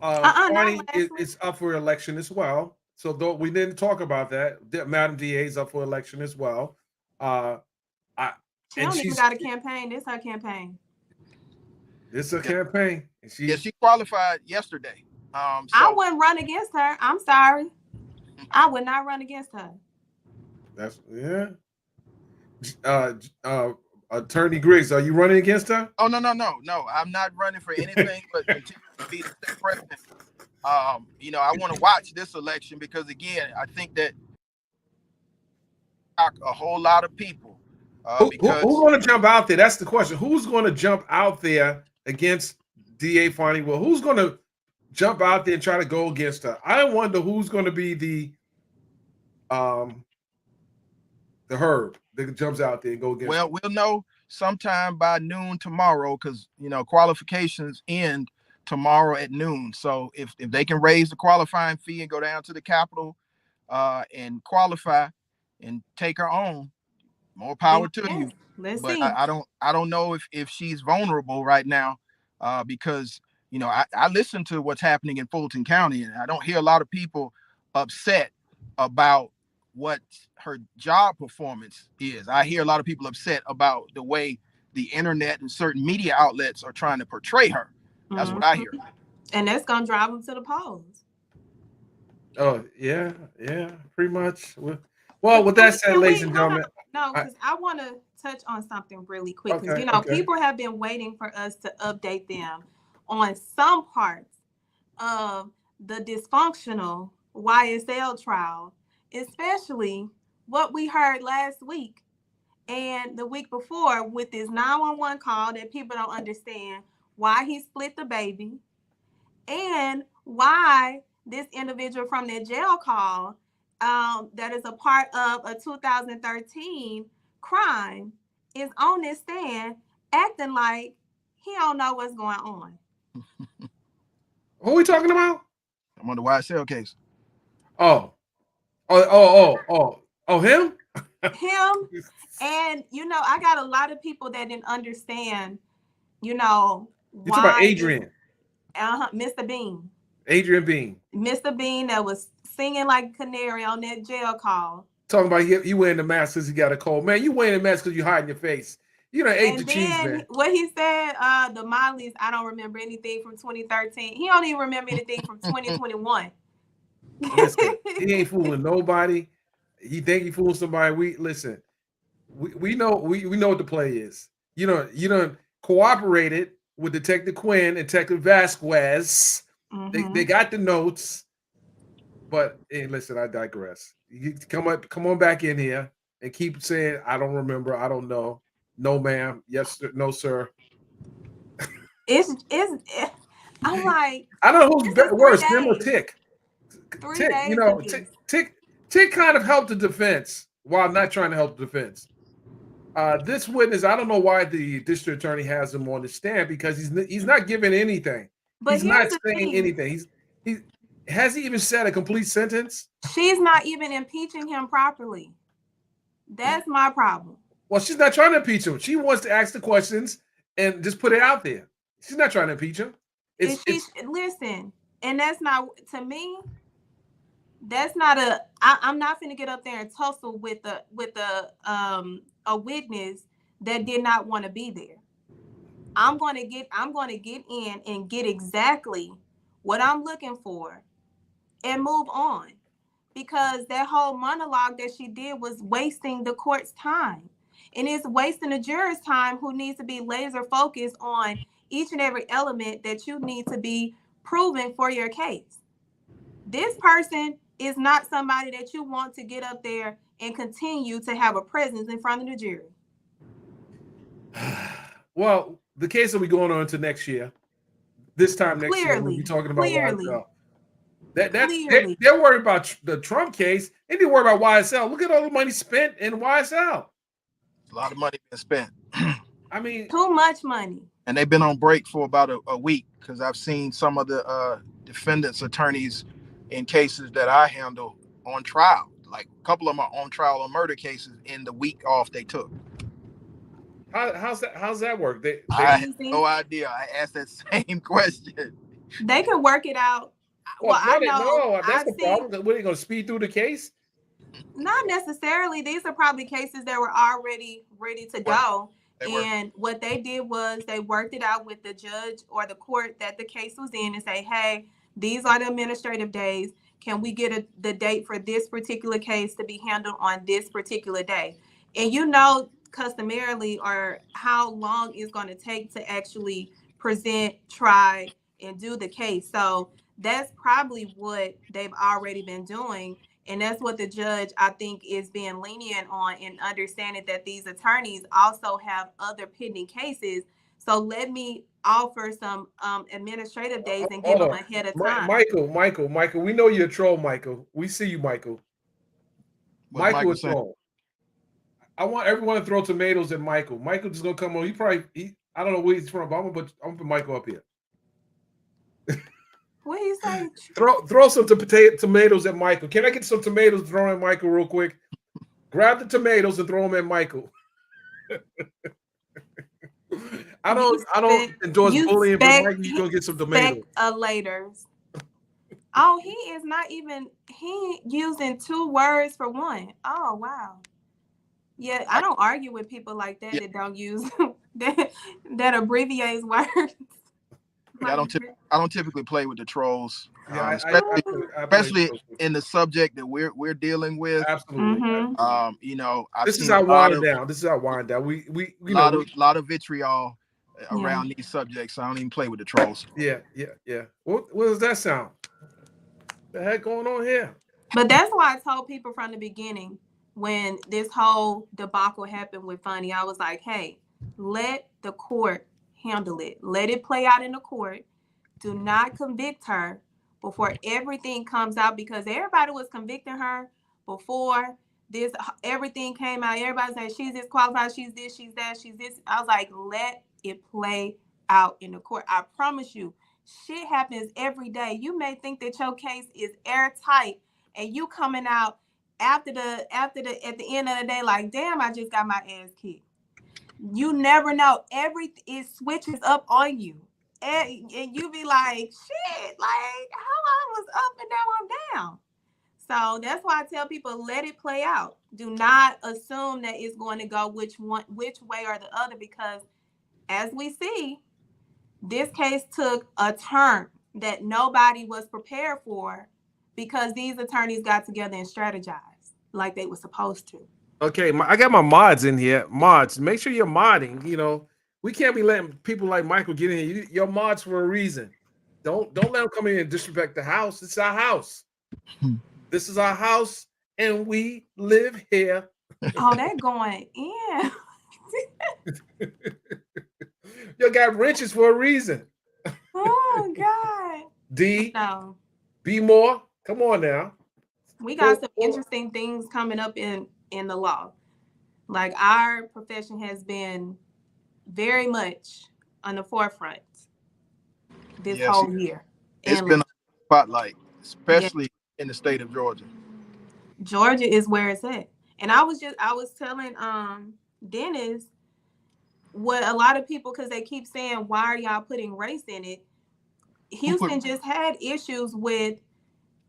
Fani is up for election as well. So though we didn't talk about that, Madam DA is up for election as well. She don't even got a campaign. This is her campaign. It's a campaign. And she qualified yesterday. I wouldn't run against her. I'm sorry. I would not run against her. That's Attorney Griggs, are you running against her? Oh, no. I'm not running for anything but continue to be the state president. You know, I want to watch this election because, again, I think that a whole lot of people. Who's Because going to jump out there? That's the question. Who's going to jump out there against DA Fani Willis? Who's going to jump out there and try to go against her? I wonder who's going to be the herb that jumps out there and go against her. Well, we'll know sometime by noon tomorrow because, you know, qualifications end tomorrow at noon. So if they can raise the qualifying fee and go down to the Capitol and qualify and take her on, more power to you. Let's But see. I don't know if she's vulnerable right now because, you know, I listen to what's happening in Fulton County, and I don't hear a lot of people upset about what her job performance is. I hear a lot of people upset about the way the internet and certain media outlets are trying to portray her. That's what I hear. And that's gonna drive them to the polls. Oh, yeah, pretty much. Well, with that said, ladies and gentlemen. No, because I want to touch on something really quick. Because, Okay. people have been waiting for us to update them on some parts of the dysfunctional YSL trial, especially what we heard last week and the week before with this 911 call that people don't understand why he split the baby and why this individual from that jail call that is a part of a 2013 crime is on this stand acting like he don't know what's going on. Who are we talking about? I'm on the YSL case. Oh, him? Him. And, I got a lot of people that didn't understand, You talking about Adrian? Mr. Bean. Adrian Bean. Mr. Bean that was singing like a canary on that jail call. Talking about he wearing the mask because he got a cold. Man, you wearing the mask because you hiding your face. You done ate And the cheese, then man. what he said, the Mollies, I don't remember anything from 2013. He don't even remember anything from 2021. Listen, he ain't fooling nobody. He think he fooling somebody. We know what the play is. You done cooperated with Detective Quinn and Detective Vasquez. They got the notes. But hey, listen, I digress. You come on back in here and keep saying I don't remember, I don't know. No, ma'am. Yes, sir. No, sir. I'm like, I don't know who's worse, him or Tick. 3 Tick, days. Tick kind of helped the defense while not trying to help the defense. This witness, I don't know why the district attorney has him on the stand because he's not giving anything. But he's not saying anything. Has he even said a complete sentence? She's not even impeaching him properly. That's my problem. Well, she's not trying to impeach him. She wants to ask the questions and just put it out there. She's not trying to impeach him. Listen, and that's not, to me, that's not I'm not going to get up there and tussle with a witness that did not want to be there. I'm going to get in and get exactly what I'm looking for and move on, because that whole monologue that she did was wasting the court's time, and it's wasting the jurors' time who needs to be laser focused on each and every element that you need to be proven for your case. This person is not somebody that you want to get up there and continue to have a presence in front of the jury. Well, the case will be going on to next year. This time next year, we'll be talking about YSL. They're worried about the Trump case. They didn't worry about YSL. Look at all the money spent in YSL. A lot of money being spent. I mean, too much money. And they've been on break for about a week because I've seen some of the defendants' attorneys in cases that I handle on trial. Like a couple of them are on trial on murder cases in the week off they took. How's that work? I have no idea. I asked that same question. They can work it out. Well, I know. No, that's the problem. What are you going to speed through the case? Not necessarily. These are probably cases that were already ready to go. And what they did was they worked it out with the judge or the court that the case was in and say, hey, these are the administrative days. Can we get the date for this particular case to be handled on this particular day? And customarily or how long it's going to take to actually present, try, and do the case. So that's probably what they've already been doing. And that's what the judge, I think, is being lenient on, and understanding that these attorneys also have other pending cases. So let me offer some administrative days and give them ahead of time. Michael, we know you're a troll, Michael. We see you, Michael. Michael is troll. I want everyone to throw tomatoes at Michael. Michael just gonna come on. I don't know where he's from, but I'm gonna put Michael up here. What do you say? Throw some tomatoes at Michael. Can I get some tomatoes thrown at Michael real quick? Grab the tomatoes and throw them at Michael. I don't endorse bullying, but Michael, you gonna get some tomatoes. Later. Oh, he is not even using 2 words for one. Oh wow. Yeah, I don't argue with people like that that don't use that abbreviates words. I don't typically play with the trolls, Yeah, especially in the subject that we're dealing with. Absolutely. Mm-hmm. You know, This is our wind down. This is our wind down. We lot of vitriol around these subjects. So I don't even play with the trolls. Yeah. What does that sound? The heck going on here? But that's why I told people from the beginning, when this whole debacle happened with Fani, I was like, hey, let the court handle it. Let it play out in the court. Do not convict her before everything comes out, because everybody was convicting her before everything came out. Everybody said she's disqualified, she's this, she's that, she's this. I was like, let it play out in the court. I promise you, shit happens every day. You may think that your case is airtight, and you coming out at the end of the day like, damn, I just got my ass kicked. You never know. It switches up on you, and you be like, shit, like how I was up and now I'm down. So that's why I tell people, let it play out. Do not assume that it's going to go which way or the other, because as we see, this case took a turn that nobody was prepared for, because these attorneys got together and strategized like they were supposed to. Okay, I got my mods in here. Mods, make sure you're modding. You know, we can't be letting people like Michael get in here. You're mods for a reason. Don't let them come in and disrespect the house. It's our house. This is our house, and we live here. Oh, they're going in. You got wrenches for a reason. Oh God. No. Be more. Come on now. We got some interesting things coming up in the law. Like, our profession has been very much on the forefront this whole year. It's been a spotlight, especially in the state of Georgia. Georgia is where it's at. And I was telling Dennis what a lot of people, because they keep saying, why are y'all putting race in it? Houston just had issues with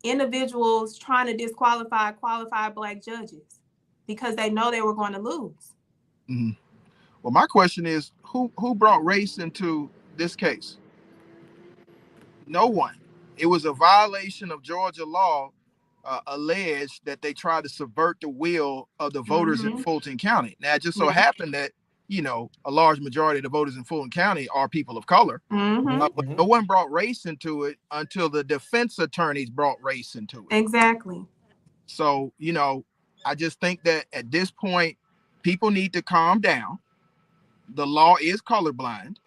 individuals trying to disqualify qualified Black judges because they know they were going to lose. Mm-hmm. Well, my question is, who brought race into this case? No one. It was a violation of Georgia law, alleged that they tried to subvert the will of the voters in Fulton County. Now, it just so happened that, you know, a large majority of the voters in Fulton County are people of color. But no one brought race into it until the defense attorneys brought race into it. Exactly. So, you know, I just think that at this point, people need to calm down. The law is colorblind.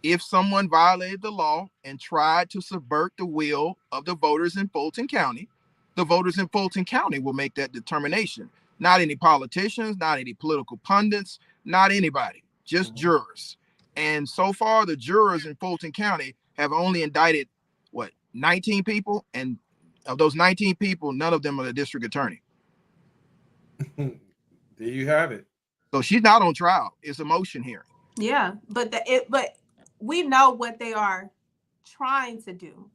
If someone violated the law and tried to subvert the will of the voters in Fulton County, the voters in Fulton County will make that determination. Not any politicians, not any political pundits, not anybody, just jurors. And so far, the jurors in Fulton County have only indicted, 19 people? And of those 19 people, none of them are the district attorney. There you have it. So she's not on trial. It's a motion hearing. Yeah, but we know what they are trying to do.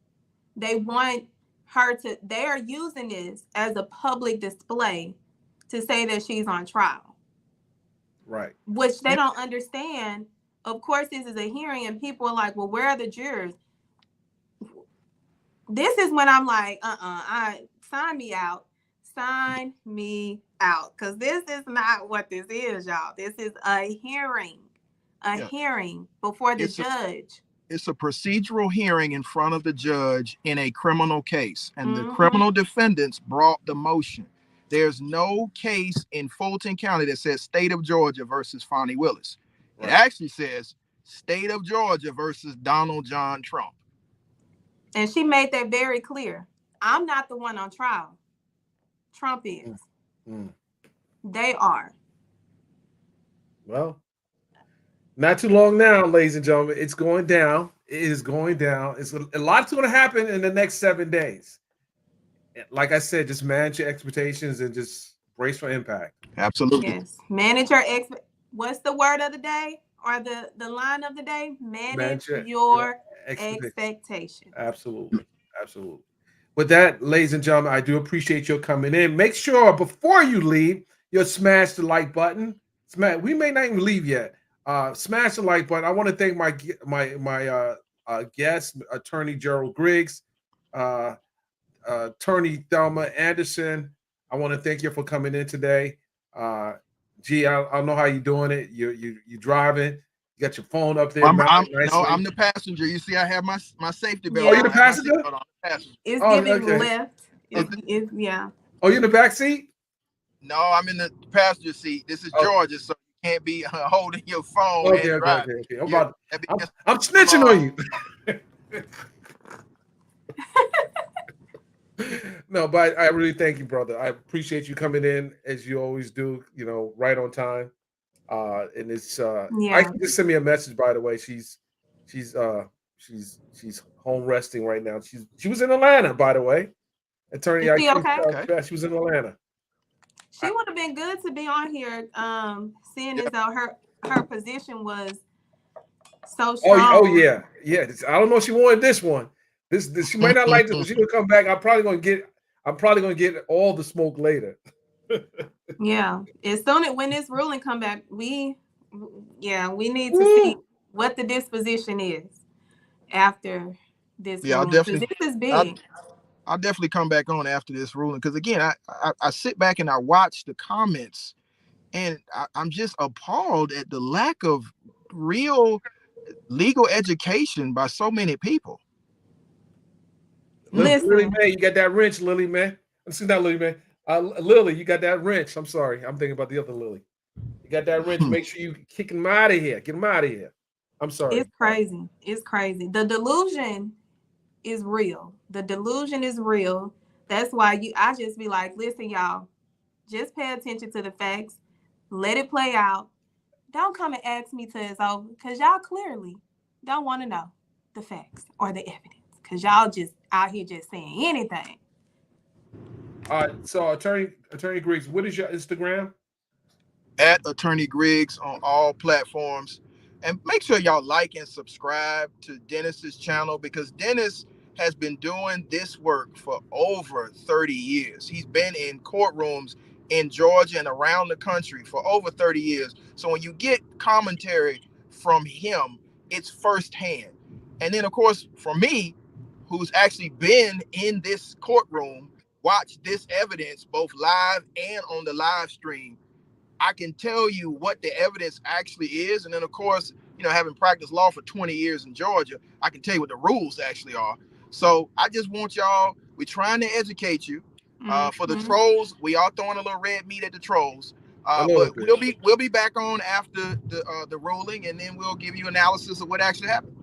They want her to, they are using this as a public display to say that she's on trial. Right. Which they don't understand. Of course, this is a hearing, and people are like, well, where are the jurors? This is when I'm like, sign me out. Sign me out, because this is not what this is, y'all. This is a hearing, Yeah. hearing before the It's judge. It's a procedural hearing in front of the judge in a criminal case, and the Mhm. criminal defendants brought the motion. There's no case in Fulton County that says State of Georgia versus Fani Willis. It actually says State of Georgia versus Donald John Trump. And she made that very clear. I'm not the one on trial. Trump is. They are. Well, not too long now, ladies and gentlemen. It's going down. It is going down. It's a lot's going to happen in the next 7 days. Like I said, just manage your expectations and just brace for impact. Absolutely. Yes. Manage your what's the word of the day or the line of the day? Manage your expectations. Absolutely. Absolutely. With that, ladies and gentlemen, I do appreciate your coming in. Make sure before you leave, you'll smash the like button. We may not even leave yet. Smash the like button. I want to thank my guest, Attorney Gerald Griggs, Attorney Thelma Anderson. I want to thank you for coming in today. G, I don't know how you're doing it. You driving. You got your phone up there. I'm the passenger. You see, I have my safety belt. Yeah. Oh, you're the passenger? It's Oh, giving okay. left. It's yeah. Oh, you're in the back seat? No, I'm in the passenger seat. This is Georgia, so you can't be holding your phone. Okay. Yeah, I'm snitching on you. No, but I really thank you, brother. I appreciate you coming in as you always do. Right on time. And it's I can just send me a message. By the way, she's home resting right now. She was in Atlanta, by the way. Attorney, Is she okay? She was in Atlanta. She would have been good to be on here, seeing as though her position was so strong. Oh yeah. I don't know if she wanted this one. This she might not like this, but she will come back. I'm probably gonna get all the smoke later. Yeah. As soon as when this ruling come back, we need to see what the disposition is after this ruling. I'll definitely. This is big. I'll definitely come back on after this ruling because again, I sit back and I watch the comments, and I'm just appalled at the lack of real legal education by so many people. Listen, Lily Mae, you got that wrench, Lily Mae. See that, Lily Mae. Lily, you got that wrench. I'm sorry, I'm thinking about the other Lily. You got that wrench. Make sure you kick him out of here. Get him out of here. I'm sorry. It's crazy. It's crazy. The delusion is real. The delusion is real. That's why I just be like, listen, y'all, just pay attention to the facts. Let it play out. Don't come and ask me till it's over, because y'all clearly don't want to know the facts or the evidence, because y'all just out here just saying anything. All right, so Attorney Griggs, what is your Instagram? At Attorney Griggs on all platforms. And make sure y'all like and subscribe to Dennis's channel, because Dennis has been doing this work for over 30 years. He's been in courtrooms in Georgia and around the country for over 30 years. So when you get commentary from him, it's firsthand. And then, of course, for me, who's actually been in this courtroom, watched this evidence both live and on the live stream, I can tell you what the evidence actually is. And then, of course, having practiced law for 20 years in Georgia, I can tell you what the rules actually are. So I just want y'all, we're trying to educate you. For the trolls, we are throwing a little red meat at the trolls. But we'll be back on after the ruling, and then we'll give you analysis of what actually happened.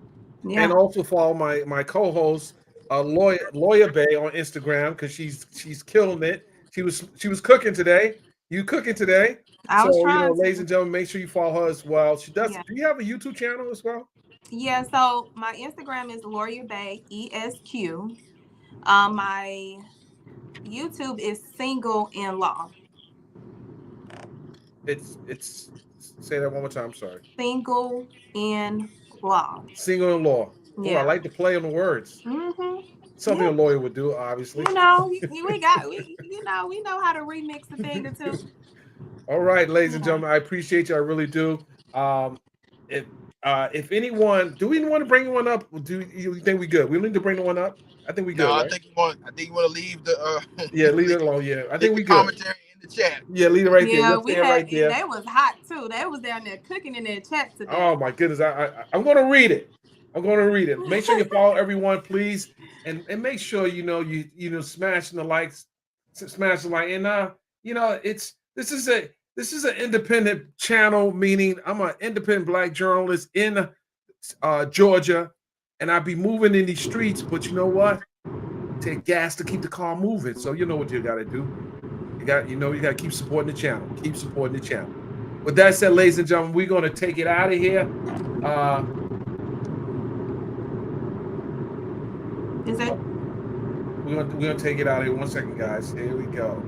Yeah. And also follow my co-host, Lawyer Bay, on Instagram, because she's killing it. She was cooking today. You cooking today? I was trying. Ladies and gentlemen, make sure you follow her as well. She does. Yeah. Do you have a YouTube channel as well? Yeah. So my Instagram is Lawyer Bay ESQ. My YouTube is Single in Law. It's say that one more time. I'm sorry. Single in Law. Single in Law. Yeah. Ooh, I like to play on the words. Mm-hmm. Something a lawyer would do, obviously. We know how to remix a thing or two. All right, ladies and gentlemen, I appreciate you. I really do. If anyone, do we want to bring one up? Do you think we good? We need to bring the one up. I think we good. No, right? I think you want to leave the Yeah, leave it alone. Yeah, I think we the good. commentary in the chat. Yeah, leave it right there. Yeah, You'll we stay had, right there. and they was hot too. They was down there cooking in their chat today. Oh my goodness, I'm going to read it. I'm going to read it. Make sure you follow everyone, please, and make sure you smashing the likes, smash the like, and this is an independent channel, meaning I'm an independent Black journalist in Georgia, and I be moving in these streets. But you know what? Take gas to keep the car moving. So you know what you got to do. You got to keep supporting the channel. Keep supporting the channel. With that said, ladies and gentlemen, we're going to take it out of here. Is it? We're gonna take it out of here. 1 second, guys. Here we go.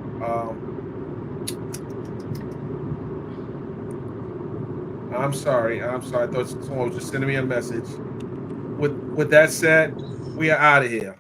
I'm sorry. I thought someone was just sending me a message. With that said, we are out of here.